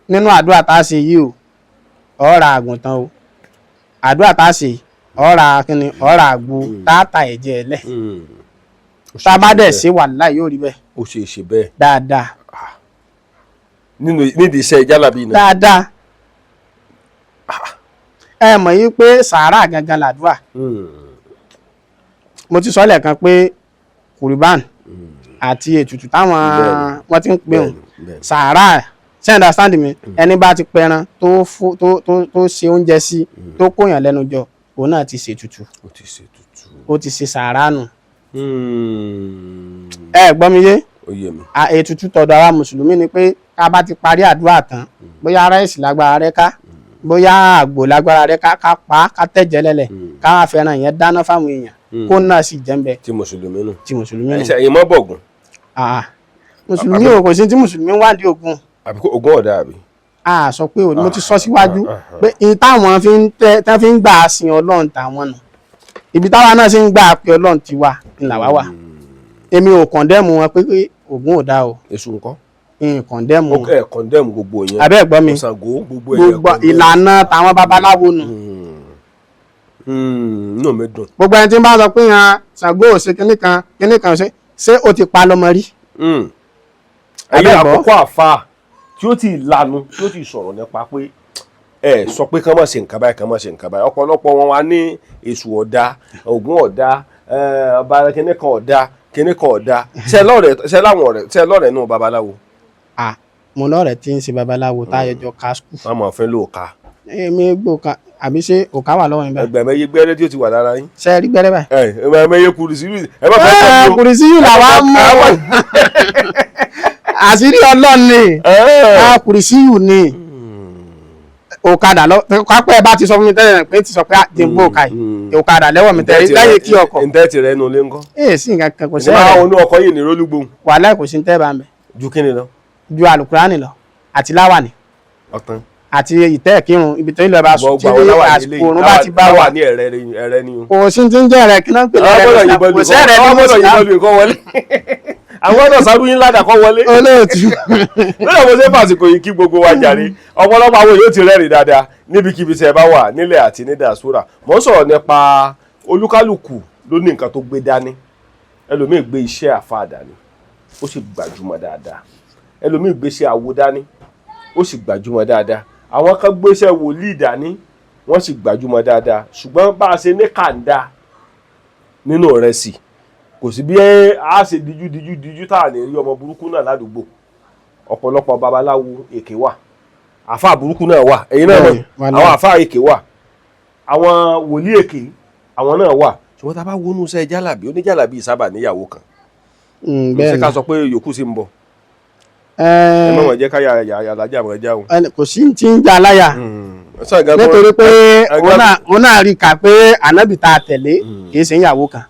nínú àdúrà tá a ṣe yìí o ọ̀ọ́ra àgùntàn o àdúrà tá a ṣe ọ̀ọ́ra àgbo táàtà ẹ̀jẹ̀ ẹ̀lẹ̀ tá a bá dẹ̀ ṣe wàláhì yóò rí bẹ́ẹ̀. ó ṣe é ṣe bẹ́ẹ̀. dáadáa. nídìí iṣẹ́ jálàbí náà. dáadáa. ẹ mọ̀ yí pé sàárà gangan làdúrà. mo ti sọ lẹ́ẹ̀kan pé kùrìbán àti ètùtù táwọn wọ́n ti ń pè hùn sàárà ṣe understand mi ẹni bá ti pẹran tó ṣe oúnjẹ sí tó kóyàn lẹ́nu jọ òun náà ti ṣe tutù ó ti ṣe sàárà nù. ẹ gbọ́ mi yé ètùtù tọ̀dọ̀ àwa mùsùlùmí ni pé ká bá ti parí àdúrà tán bóyá ráìsì lágbára rẹ ká bóyá àgbò lágbára rẹ ká pa á ká tẹ̀jẹ̀ lẹ́lẹ̀ ká wá fẹ́ràn yẹn dáná fáwọn èèyàn kó náà sì jẹ́ ń bẹ. ti mùsùlùmí nù. ẹ̀sẹ̀ ẹ̀yin mọ́ bọ̀gùn. mùsùlùmí ò kò sí tí mùsùlùmí wá di ogun. àbí kó ogun ọ̀dà àbí. a sọ pé mo ti sọ síwájú pé táwọn fi ń gbà sin Ọlọ́run táwọn nù ibi táwa náà ṣe ń gbà pé Ọlọ́run ti wà ńlá wá wà èmi ò kọ̀ndẹ́mù wọn pé Ògún ò dá o Èṣù ńkọ́ kọ̀ndẹ́mù kọ̀ndẹ́mù gbogbo yẹn abẹ́ ẹ̀gbọ́n mi Ṣàngó gbogbo ẹ̀yẹ gbogbo ìlànà tàwọn babaláwo nù inú mi dùn. gbogbo ẹni tí ń bá sọ pé yan Ṣàngó ò ṣe kinní kan ṣé ó ti pa lọ́mọ rí. ẹ̀yẹ àkọ́kọ́ àfa tí ó ti lanu tí ó ti sọ̀rọ̀ nípa pé ẹ sọ pé kán má ṣe nǹkan báyìí kán má ṣe nǹkan báyìí ọ̀pọ̀lọpọ̀ wọn wá ní Èṣù ọ̀dà Ògún ọ̀dà ọba kinní kan ọ̀dà kinní kan ọ̀dà ṣe lọ́rẹ̀ nù babaláwo. mo lọ́rẹ̀ẹ́ tí ń ṣe babaláwo táyọjọ ká skul. wọ́n máa fẹ́ lò ká. èmi gbò ká àbí ṣé òkà wà lọ́wọ́ mi báyìí. ẹgbẹ̀mẹyẹ gbẹ́rẹ́ tí ó ti wà lára yín. ṣe rí gbẹ́rẹ́ báyìí. ẹgbẹ̀mẹyẹ kùrìsìyù ẹ bá fẹ́ kọ́ mi o. kùrìsìyù làwa mú àṣírí ọlọ́ọ̀ni kùrìsìyù ni òkadà lọ kápẹ́ bá ti sọ fún mi tẹ́lẹ̀ pé ti sọ pé jimbo ká yìí òkadà lẹ́wọ̀ mi tẹ́lẹ̀ lẹ́yìn kí ọkọ̀. ǹtẹ́ ti rẹ̀ nù lé ńkọ́. sí nǹkan kan kò sí ẹ̀rẹ́. ìmọ̀ àwọn ọkọ̀ yìí ní rólúgbò. wàhálà kò sí ń tẹ́ bá ń bẹ̀. ju kí ni lọ. ju alukurani lọ àti láwàní ọ̀tán. àti ìtẹ́ kírun ibi tó ń lọ bá sùn tí àsìkò òrùn bá ti bá wà. ní ẹ̀rẹ́ ni o. kò sí ti ń jẹ́ rẹ̀ kí náà ń pè lẹ́rẹ̀ kò sẹ́rẹ̀ ní mùsùlùmí. àwọn ọ̀dọ̀ sáré yín ládàá kọ́ wọlé. olóòtú. lọ́dọ̀ mo ṣe fàsìkò yìí kí gbogbo wa jàre ọ̀pọ̀lọpọ̀ àwọn yóò ti rẹ́rìn dáadáa níbikíbi tí ẹ bá wà nílẹ̀ àti ní diaspora mo ń sọ̀rọ̀ nípa olúkálùkù ló ní nǹkan tó gbé dání ẹlòmíì gbé iṣẹ́ àfáà dání ó sì gbajúmọ̀ dáadáa ẹlòmíì gbé iṣẹ́ awo dání ó sì gbajúmọ̀ dáadáa àwọn kan gbé iṣẹ́ wòlíì dání wọ́n sì gbajúmọ̀ dáadáa ṣùgbọ́n bá a ṣe ní kàńdá nínú rẹ̀ sì kò sí bí a ṣe díjú tá à ní rí ọmọ burúkú náà ládùúgbò ọ̀pọ̀lọpọ̀ babaláwo èké wà àfáà burúkú náà wà ẹ̀yin náà mọ̀ àwọn àfáà èké wà àwọn wòlíì èké àwọn náà wà ṣùgbọ́n tá a bá wọnú iṣẹ́ jálàbí oníjálàbí sábà níyàwó kan ṣé ká sọ pé yòókù sì ń bọ̀ ẹ mọ̀ wọ́n jẹ́ ká yàrá mọ̀ ẹja o. kò sí ti ń jà láyà nítorí pé òun náà rí kà pé ànábì tá a tẹ̀lé kì í ṣe ìyàwó kan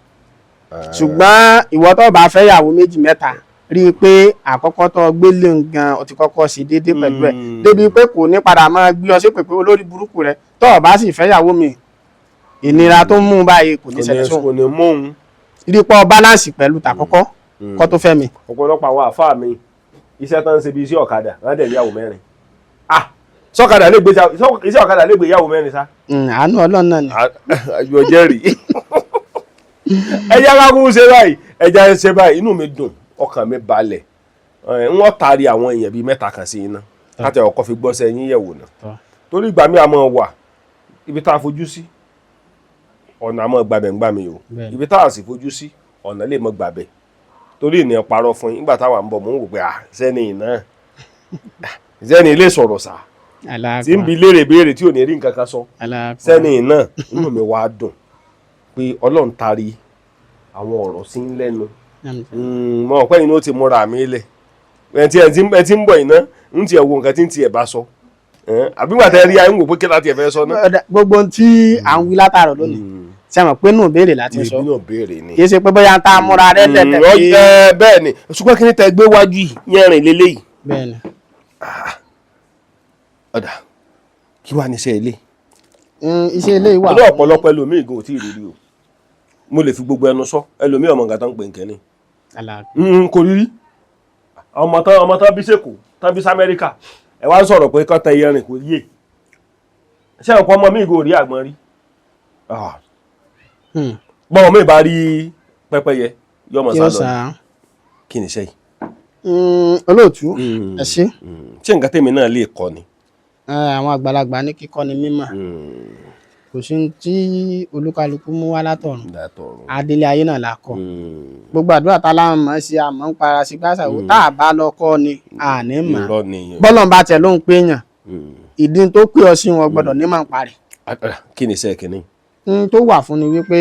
ṣùgbọ́n ìwọ tó bá fẹ́ ìyàwó méjì mẹ́ta rí i pé àkọ́kọ́ tó gbélé gan o ti kọ́kọ́ sí déédéé pẹ̀lú ẹ̀ débi pé kò ní padà máa gbé ọ sí pé olórí burúkú rẹ tó o bá sì fẹ́ ìyàwó mi ìnira tó ń mú un báyìí kò ní ṣẹlẹ̀ sóhun rí i pọ́ báláǹsì pẹ̀lú tàkọ́kọ́ kọ́ tó fẹ́ mi. ọ̀pọ̀lọpọ̀ àwọn àfáà mi iṣẹ́ tó ń ṣe bí iṣẹ́ ọ̀kadà wọ́n dẹ̀ níyàwó mẹ́rin sọ́kadà lè gbé iṣẹ́ ọ̀kadà lè gbé ìyàwó mẹ́rin sá. àánú ọlọ́run náà ni. ayọ̀ jẹ́rìí ẹja kákún ṣe báyìí ẹja ṣe báyìí inú mi dùn ọkàn mi balẹ̀ wọ́n taari àwọn èèyàn bíi mẹ́ta kan sí iná láti ọkọ̀ fi gbọ́sẹ̀ yín yẹ̀wò náà torí ìgbà mi àmọ́ wà ibi tá a fojú sí ọ̀nà àmọ́ gbàbẹ̀ ń gbà mí o ibi tá a sì fojú sí ọ̀nà lè mọ́ gbàbẹ̀ torí ìní parọ́ fún yín nígbà táwa ń bọ̀ mò ń wò pé sẹ́ni iná sẹ́ni ilé sọ̀rọ̀ sá tí ń bi léèrè béèrè tí ò ní rí nǹkan kan sọ sẹ́ni iná inú mi wá dùn pé ọlọ́run taari àwọn ọ̀rọ̀ sí ń lẹ́nu mọ ọ̀pẹ́ iná ó ti múra mi lẹ̀ ẹ ti ń bọ̀ iná ń tiẹ̀ wo nǹkan tí ń tiẹ̀ bá sọ àbí wà tẹ́ rí ayé ń wò pé kí láti ẹ̀ fẹ́ sọ náà. gbogbo ohun tí à ń wí látàrọ̀ lónìí ṣe mọ̀ pé nù béèrè láti sọ kì í ṣe pé bóyá tá a múra rẹ tẹ̀tẹ̀ pé. bẹ́ẹ̀ ni ṣùgbọ́n kí ni tẹ gbé wájú yìí yẹn rìn lélẹ́yìí. bẹ́ẹ̀ ni. ọ̀dà kí wàá ní iṣẹ́ ilé. iṣẹ́ ilé wà. ọlọ́ ọ̀pọ̀lọpọ̀ ẹlòmíì gan ò tí ì rírí o mo lè fi gbogbo ẹnu sọ ẹlòmíì ọmọ nǹkan tó ń pè ń kẹ́ni. kò rírí ọmọ tán bí sèkó tán bí sàmẹ́ríkà ẹ wá ń sọ̀rọ̀ pé kọ́ tẹ iye rìn kò yé ṣé ọ̀pọ̀ ọmọ mi kò rí àgbọn rí bọ́n ọmọ mi bá rí pẹ́pẹ́yẹ yọmọ sá lọ kí ni iṣẹ́ yìí. olóòtú ẹ ṣé. ṣé nǹkan tèmi náà lè kọ́ ni. àwọn àgbàlagbà ní kíkọ́ ni mímọ̀ kò sí tí olúkálukú mú wá látọ̀run adélé ayé náà la kọ́ gbogbo àdúrà tá láwọn mọ̀ sí àmọ́ ń para sí gbàsà wò tá a bá lọ kọ́ ni àní mọ̀ bọ́lọ̀ bá tẹ̀ ló ń pè yàn ìdí tó pè ọ sí wọn gbọ́dọ̀ ní máa ń parí. kí ni iṣẹ́ kìíní. tó wà fún ni wípé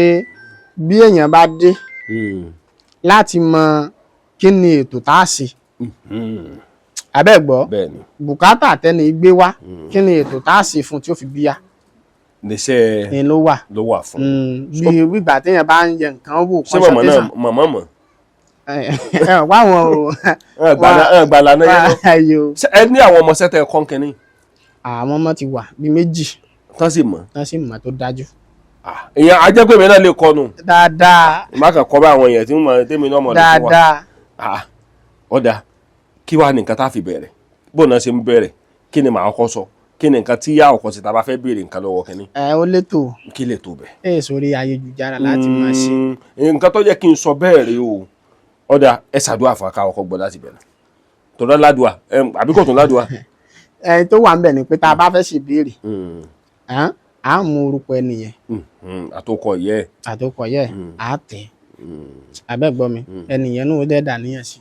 bí èèyàn bá dé láti mọ kí ni ètò tá a ṣe abẹ́gbọ́ bùkátà tẹ́ni gbé wá kí ni ètò tá a ṣe fún tí ó fi bíyà níṣẹ́ ló wà fún. bí wígbà téèyàn bá ń yẹ nǹkan wò. ṣé mọ̀mọ́ náà mọ̀mọ́ mọ̀. wáwọn o. gbàlà náà yẹn lọ. ẹ ní àwọn ọmọ sẹ́tẹ̀ kọ́ kínní. àwọn ọmọ ti wà bíi méjì. tán sì mọ̀. tó dájú. ìyẹn ajẹ́pẹ́ mi náà lè kọ́ nù. dáadáa. má kàn kọ́ bá àwọn èèyàn tí mo tẹ́mi náà mọ̀ lè fún wa. dáadáa. ọ̀dà kí wàá ní nǹkan tá a fi bẹ̀rẹ̀ bó náà ṣe ń bẹ̀rẹ̀ kí ni màá kọ́ sọ kí ni nǹkan tí yá ọkọ̀ sí ta bá fẹ́ béèrè nǹkan lọ́wọ́ kínní. ó létò kí lè tó bẹ̀. sórí ayélujára láti máa ṣe. nǹkan tó jẹ́ kí n sọ bẹ́ẹ̀ rí o ọ̀dà ẹ ṣàdúrà fún aká ọkọ̀ gbọ́ láti bẹ̀rẹ̀ tọ́lá ládùá àbí kò tún ládùá. tó wà ń bẹ̀ ni pé tá a bá fẹ́ ṣe béèrè à ń mú orúkọ ẹnìyẹn. àtòkọ yẹ. à tẹ̀ abẹ́gbọ́ mi ẹnìyẹn ní o dẹ́ dà níyàn sí.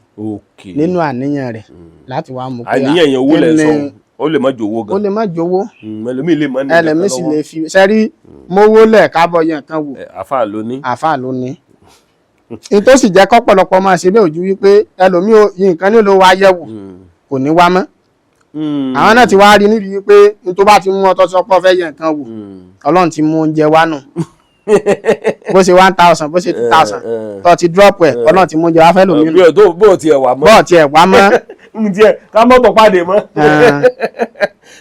nínú àníyàn rẹ̀ láti wá mú pé àníyàn yẹn owó lẹ̀ sọ ó lè má jowó gan. ó lè má jowó. ẹlòmíì lè má ní ìgbà lọ́wọ́. ẹlòmíì sì lè fi sẹ́rí mówó lẹ̀ kábọ̀ yẹn kan wò. àfáà ló ní. n tó sì jẹ́ kọ́pọ̀lọpọ̀ máa ṣe bẹ́ẹ̀ ojú wípé ẹlòmíì nǹkan nílò wá yẹ̀wò kò ní wá mọ́. àwọn náà ti wá rí níbi wípé n tó bá ti mú ọtọ́ sọpọ̀ fẹ́ yẹn kan wò Ọlọ́run ti mú oúnjẹ wá nù. bó ṣe 1000 bó ṣe 2000 tó ti drop ẹ̀ Ọlọ́run ti mú oúnjẹ wá fẹ́ lòmíràn. bó tiẹ̀ wá mọ́. ǹjẹ́ ká mọ́tò pàdé mọ́.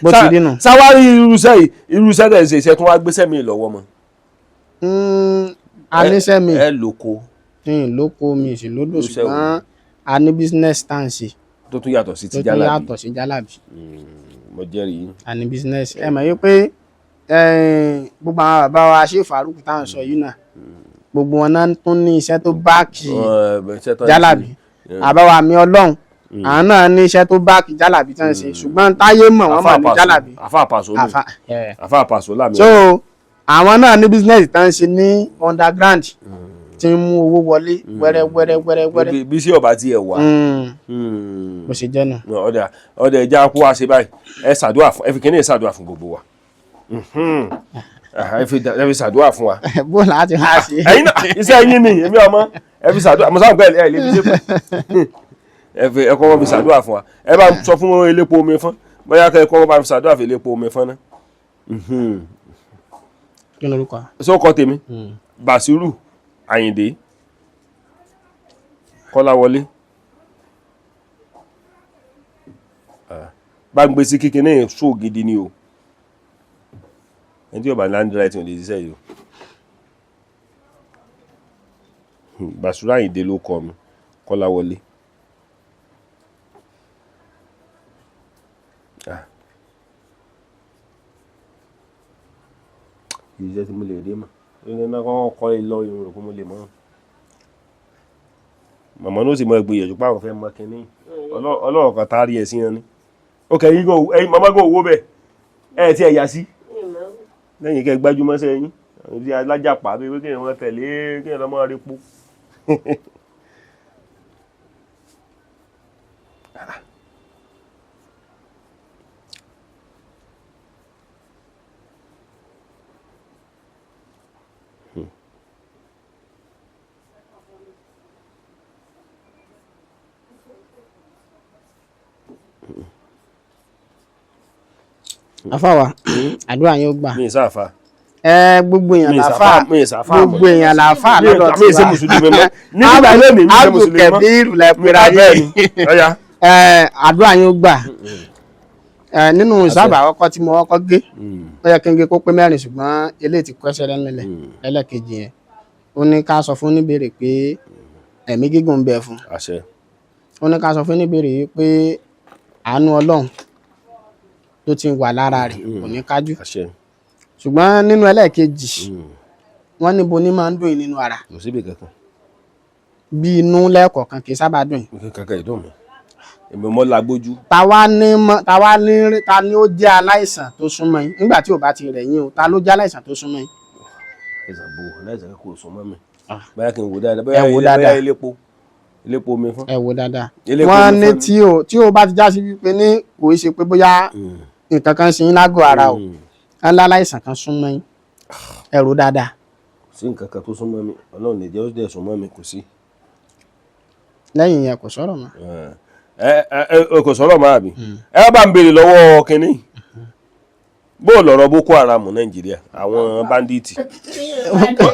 bó ti rí nù. sáwárí irúṣẹ́ tẹ̀ ṣe iṣẹ́ tó wá gbéṣẹ́ mi lọ́wọ́ mọ́. a níṣẹ́ mi. ẹ lóko. lóko mi sì lódò ṣùgbọ́n a ní business tá à ń ṣe. tó tún yàtọ̀ sí ti jálàbí. mo jẹ́rìí. a ní business ẹ mọ̀ yí pé gbogbo àwọn bàbá wa ṣe Farouk tá à ń sọ yìí náà gbogbo wọn náà tún ní iṣẹ́ tó báàkì jálàbí àbáwá mi Ọlọ́run àwọn náà ní iṣẹ́ tó báàkì jálàbí tán ṣe ṣùgbọ́n táyé mọ̀ wọ́n mọ̀ ní jálàbí. àfa àpàṣọ lámì. so àwọn náà ní business tán ṣe ní underground tí ń mú owó wọlé wẹ́rẹ́wẹ́rẹ́. bí sí ọba tiẹ̀ wá. bó ṣe jẹ́ náà. ọ̀dà ẹja kó wa ṣe báyìí ẹ ṣàdúrà fún ẹ fi kíní ẹ ṣàdúrà fún gbogbo wa. ẹ fi ṣàdúrà fún wa. bó láti há sí. ẹ̀yin náà iṣẹ́ yín ni èmi ọmọ ẹ fi ṣàdúrà àmọ́ sáwọn pẹ́ ẹ lè fi ṣe pẹ́ ẹ kọ́ wọn fi ṣàdúrà fún wa ẹ bá sọ fún elépo omi fún bóyá kẹ́ ẹ kọ́ wọn bá fi ṣàdúrà fún elépo omi fún náà. kí ni orúkọ. sọ́kọ tèmi Bàṣírù Àyìndé Kọ́láwọlé bá ń gbé sí kíkiní yẹn sóò gidi ni o ẹni tí yóò bá ní land right ò lè ṣiṣẹ́ yìí o Bàṣírù Àyìndé ló kọ mi Kọ́láwọlé ìṣẹ́ tí mo lè rí mọ́ ẹni náà kọ́ ilé lọ irun rẹ̀ kó mo lè mọ́ màmá ló sì mọ ìgbìyànjú páwọn fẹ́ mọ kínní ọlọ́run kan tárí ẹ̀ sí yẹn ni ó kẹ́ yín gan màmá gan owó bẹ́ẹ̀ ẹ̀ tí ẹ̀ yá sí lẹ́yìn kẹ́ gbájúmọ́ sẹ́yìn àwọn ibi alájàpá bí wíkẹ́ wọn tẹ̀lé kí ẹ̀ lọ́mọ rí po. àfàwà àdúrà yóò gbà. mi ìsáfà. gbogbo èèyàn làáfà gbogbo èèyàn làáfà lọ́dọ̀ tí ṣe mùsùlùmí mọ́ nígbà lónìí mi ṣe mùsùlùmí mọ́ Abdulkabiru lẹ́pẹ̀rẹ̀ ayé àdúrà yóò gbà. nínú ìsábà àkọ́kọ́ tí mo kọ́kọ́ gé ó yẹ kí n gé kó pé 4 ṣùgbọ́n eléyìí ti kọ́ṣẹ́ lẹ́nlẹ̀ ẹlẹ́kejì yẹn ó ní ká sọ fún oníbèrè pé ẹ̀mí gígùn ń bẹ fún. ó ní ká sọ fún oníbèrè pé àánú Ọlọ́run tó ti wà lára rẹ̀ kò ní kájú ṣùgbọ́n nínú ẹlẹ́ẹ̀kejì wọ́n níbo ní máa ń dùn nínú ara bí inú lẹ́ẹ̀kọ̀ọ̀kan kì í sábà dùn. èmi mọ́ lagbójú. ta ni ó jẹ́ aláìsàn tó súnmọ́ yín nígbà tí ò bá ti rẹ̀ yín o ta ló jẹ́ aláìsàn tó súnmọ́ yín. aláìsàn kò súnmọ́ mi báyà kí n wò dáadáa báyà ilépo omi fún. ẹ wò dáadáa wọ́n ní tí o bá ti já sí wípé ní kò í ṣe pé bóyá nǹkan kan ṣe yín lágọ̀ọ́ ara o aláìsàn kan súnmọ́ yín ẹ rò dáadáa. kò sí nǹkan kan tó súnmọ́ mi Ọlọ́run lè jẹ́ ó dẹ̀ súnmọ́ mi kò sí. lẹ́yìn yẹn kò sọ̀rọ̀ mọ́. kò sọ̀rọ̀ mọ́ àbí ẹ bá ń béèrè lọ́wọ́ kínní bó lọ̀rọ̀ Boko Haram Nàìjíríà àwọn báńdíìtì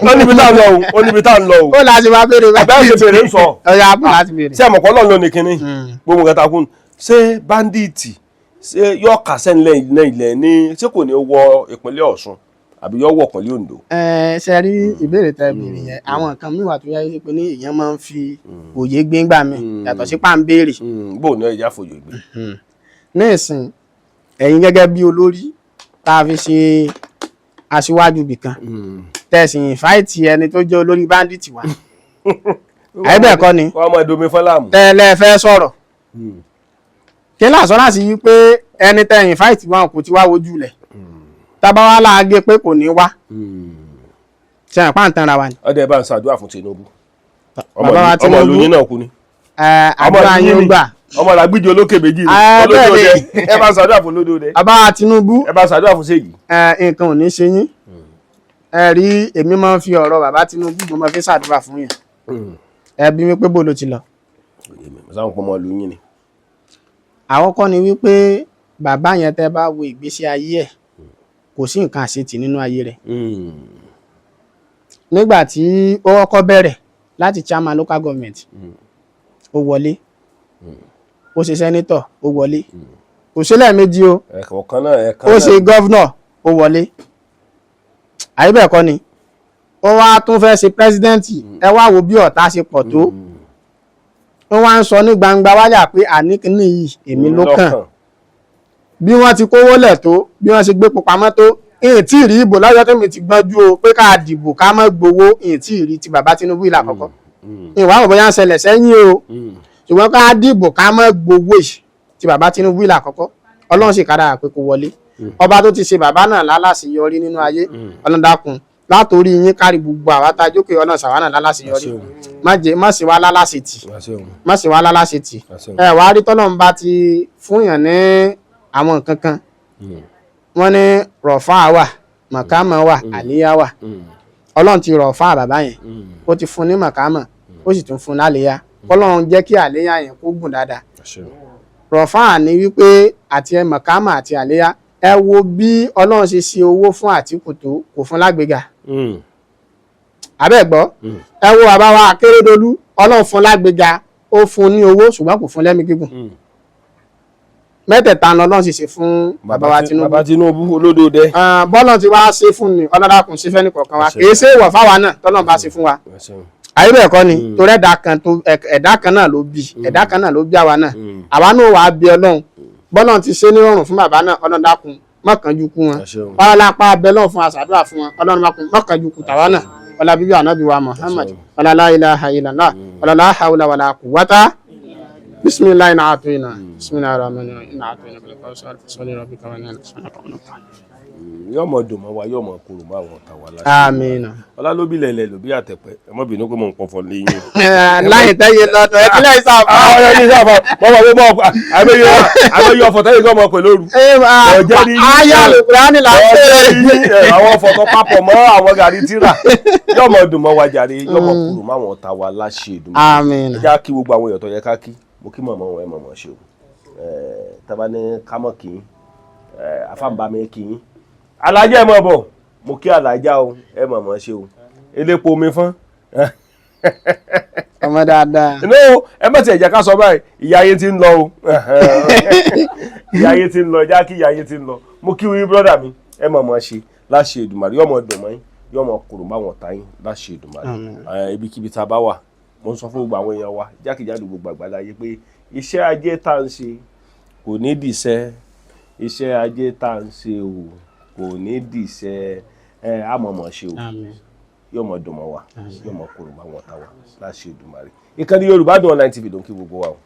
ó níbi tá à ń lọ o. ó láti máa béèrè bá bẹ́ẹ̀ ṣe béèrè ń sọ. ọ̀yà bó láti béèrè. ṣé àmọ̀kọ́ Ọlọ́run ló ní kínní gbogbo nǹkan ta kún ṣé báńdíìtì ṣé yóò kàṣẹ́ nílẹ̀ ní ṣé kò ní wọ ìpínlẹ̀ Ọ̀ṣun àbí yọ wọ̀ kọ́lé Ondo. ṣe rí ìbéèrè tẹ́ béèrè yẹn àwọn nǹkan míì wà tó yẹ pé ní èèyàn máa ń fi òye gbéńgbà mi yàtọ̀ sí pàǹbéèrè. bó ní ẹja fòye gbé. ní ìsìn ẹ̀yin gẹ́gẹ́ bí olórí tá a fi ṣe aṣíwájú bìkan tẹ̀sìn fáìtì ẹni tó jẹ́ olórí báńdíìtì wa àìbẹ̀ kọ́ ni ọmọ ìdomi fọláàmù tẹ́lẹ̀ fẹ́ sọ̀rọ̀ kí lásán láti yí pé ẹni tẹ̀yìn fáìtì wọn kò ti wá wojú lẹ̀ tábáwá láàgé pé kò ní wá ṣe àpá ń tanra wa ni. ọdẹ bá ń ṣàdúrà fún Tinubu ọmọ ìlú yín náà kú ni. àdúrà yín ó gbà. ọmọ làgbídì olókè méjì olódòdè ẹ bá ń ṣàdúrà fún olódòdè. bàbá Tinubu ẹ bá ń ṣàdúrà fún Ṣèyí. nǹkan ò ní ṣe yín ẹ rí èmi máa ń fi ọ̀rọ̀ bàbá Tinubu mo máa fi ṣàdúrà fún yẹn ẹ bí mi pé bó ló ti lọ. sáwọn pọmọ ìlú yín ni. àwọn kọ́ ni wípé bàbá yẹn tẹ́ bá wo ìgbésí ayé ẹ̀ kò sí nǹkan àṣetì nínú ayé rẹ̀. nígbà tí ó kọ́kọ́ bẹ̀rẹ̀ láti chairman local government ó wọlé ó ṣe senator ó wọlé kò ṣe lẹ́ẹ̀mejì o ó ṣe governor ó wọlé àyíbẹ̀kọ́ ni ó wá tún fẹ́ ṣe president ẹ wá wo bí ọ̀tá ṣe pọ̀ tó wọ́n wá ń sọ ní gbangba wáyà pé àníkíní yìí èmi ló kàn bí wọ́n ti kówó lẹ̀ tó bí wọ́n ṣe gbé pamọ́ tó ìyìn tí ì rí ìbò lọ́jọ́ tẹ́mi ti gbọ́njú o pé ká dìbò ká má gbowó ìyìn tí ì rí ti bàbá Tinubu ìlà àkọ́kọ́ ìwà àwọn bóyá ń ṣẹlẹ̀ sẹ́yìn o ṣùgbọ́n ká dìbò ká má gbowó ti bàbá Tinubu ìlà àkọ́kọ́ Ọlọ́run sì kára pé kó wọlé ọba tó ti ṣe bàbá náà lálàṣeyọrí nínú ayé Ọlọ́run dákun látòrí yín kárí gbogbo àwọn atájókè Ọlọ́run ṣàwánà lálàṣeyọrí má sì wá lálàṣetì má sì wá lálàṣetì ẹ wàá rí tọ́lọ́run bá ti fún yàn ní àwọn nǹkan kan wọ́n ní rọ̀fà wà màkàmà wà àlíyá wà Ọlọ́run ti rọ̀fà bàbá yẹn ó ti fún ní màkàmà ó sì tún fún láléyá Ọlọ́run jẹ́ kí àléyá yẹn kó gùn dáadáa rọ̀fà ní wípé àti màkàmà àti àléyá ẹ wo bí Ọlọ́run ṣe owó fún Àtíkù tó kò fún lágbègà abẹ́gbọ́ ẹ wo bàbá wa Akérédolú Ọlọ́run fún lágbègà ó fún ní owó ṣùgbọ́n kò fún lẹ́mí gígùn mẹ́tẹ̀ẹ̀ta ni Ọlọ́run sì ṣe fún bàbá wa Tinubu. bàbá Tinubu olódòdẹ. bọ́lọ̀ ti wá ṣe fún ni ọlọ́dàkùn sí fẹ́ni kọ̀ọ̀kan wa kì í ṣe ìwọ̀ fáwa náà tọ́lọ́run bá ṣe fún wa. àyè bẹ́ẹ̀ kọ́ ni torí ẹ̀dá kan náà ló bí ẹ̀dá kan náà ló bí àwa náà àwa náà wàá bí Ọlọ́run bọ́lọ̀ ti ṣe nírọ̀rùn fún bàbá náà ọlọ́dàkùn mọ́kànjú kú wọn ọlọ́lápá abẹ́lọ́ fún àṣàdúrà fún wọn ọlọ́dàkùn mọ́kànjú kú tàwa náà ọlá bíbí ànábì wa Muhammad ọlá la ilaha illallah ọlá la hawla wala quwwata bisimilayi na atoyina bisimilayi rahman rahim na atoyina bẹ̀rẹ̀ kọ́ sọ́ọ́lì rọ́bì kọ́wé náà sọ́nà kọ́wé náà. yóò mọ dùn mọ́ wa yóò mọ kúrò mọ́ àwọn ọ̀tá wa láti. amiina. ọlá ló bí lẹ̀lẹ̀ ló bí àtẹ̀pẹ́ ẹ mọ́ bínú pé mò ń pọ̀fọ̀ léyìn. láyé tẹ́yẹ lọ́dọ̀ ẹ kílẹ̀ ìsàfà. àwọn ọ̀rẹ́ yìí sábà mọ́ wà pé mọ́ àbẹ́yẹ ọ̀fọ̀ tẹ́yẹ kọ́ mọ́ pẹ̀ lóru. ayé alùpùpù là ń bẹ̀rẹ̀. àwọn ọ̀fọ̀ tó papọ̀ mọ́ àwọn gàrí tíra yóò mọ dùn mọ́ wa jàre yóò mọ kúrò mọ́ àwọn ọ̀tá wa láṣẹ Èdùmàrè. amiina. ẹ já kí gbogbo àwọn èèyàn tó yẹ ká kí mo kí mọ̀mọ́ wọn ẹ mọ̀mọ́ ṣe o taba ní kámọ́ kì í afáǹbámi kì í alájà ẹ mọ̀ bọ̀ mo kí alájà o ẹ mọ̀mọ́ ṣe o elépo omi fún. ọmọ dáadáa. no ẹ mọ̀ tí ẹ̀jẹ̀ ká sọ báyìí ìyá ayé ti ń lọ o ìyá ayé ti ń lọ já kí ìyá ayé ti ń lọ mo kí wí brọ́dà mi ẹ mọ̀mọ́ ṣe láṣẹ Èdùmàrè yọmọ dùn mọ́ yín yọmọ kúrò máwọn ọ̀tá yín láṣẹ Èdùmàrè ibikíbi tá a bá wà mo ń sọ fún gbogbo àwọn èèyàn wa jákèjádò gbogbo àgbáláyé pé iṣẹ́ ajé tá à ń ṣe kò ní dìṣẹ́ iṣẹ́ ajé tá à ń ṣe o kò ní dìṣẹ́ àmọ̀mọ̀ ṣe o yóò mọ̀ dùn mọ́ wa yóò mọ̀ kúrò mọ́ àwọn ọ̀tá wa láṣẹ Èdùmàrè ìkànnì Yorùbá Dùn Online TV ló ń kí gbogbo wa o.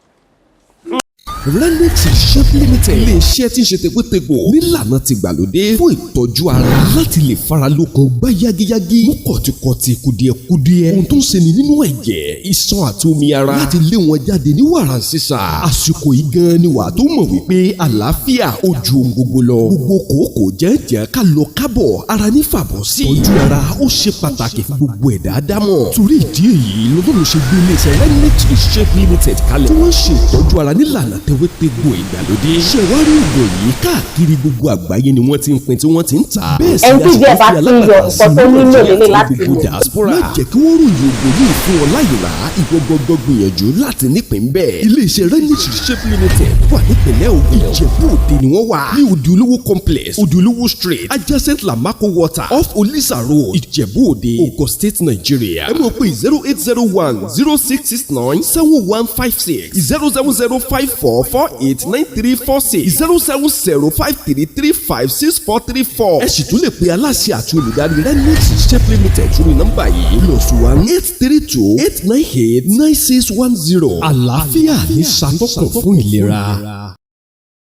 Renix Shop Limited ilé iṣẹ́ tí ń ṣe tegbòtegbò nílànà ti gbàlódé fún ìtọ́jú ara láti lè fara lókun gbá yágíyágí mú kọ̀tìkọ̀tì kùdìẹ̀kudiẹ ohun tó ń ṣeni nínú ẹ̀jẹ̀ iṣan àti omi ara láti lé wọn jáde ní wàràǹṣeṣà àsìkò yìí gan ni wàá tó mọ̀ wípé àlàáfíà ó ju ohun gbogbo lọ gbogbo kòókò jẹ́jẹ́ ká lọ kábọ̀ ara ní fàbọ̀ sí ìtọ́jú ara ó ṣe pàtàkì fún gbogbo ẹ̀dá dámọ̀ torí ìdí èyí lọ́dún ṣe gbé ilé iṣẹ́ Renix Shop Limited kalẹ̀ tí wọ́n ṣe ìtọ́jú ara nílànà tewétegbò ìgbàlódé. ṣẹ̀wárí ògùn yìí káàkiri gbogbo àgbáyé ni wọ́n ti ń pín tí wọ́n ti ń tà. bẹ́ẹ̀ sì ẹni tí díẹ̀ bá ti yọ nǹkan tó nílò lélẹ̀ láti lò. diaspora má jẹ́ kí wọ́n ròyìn ògùn yìí fún ọ láyò rà ìwọ gbọ́dọ̀ gbìyànjú láti nípìn bẹ́ẹ̀. iléeṣẹ́ Renix Shape Limited wà nípìnlẹ̀ Ògùn. Ìjẹ̀bú Òde ni wọ́n wà ní Òde Olówó complex Òde Olówó street adjacent Lamako water off Olisa road Ìjẹ̀bú Òde Ogun State Nigeria. ẹ mọ̀ pé 0801 0669 7156 07054489346 07053356434. ẹ sì tún lè pe aláṣẹ àti olùdarí Renix Shape Limited sórí nọ́mbà yìí +1-832-898-9610. àlàáfíà ní ṣàtọ́kùn fún ìlera.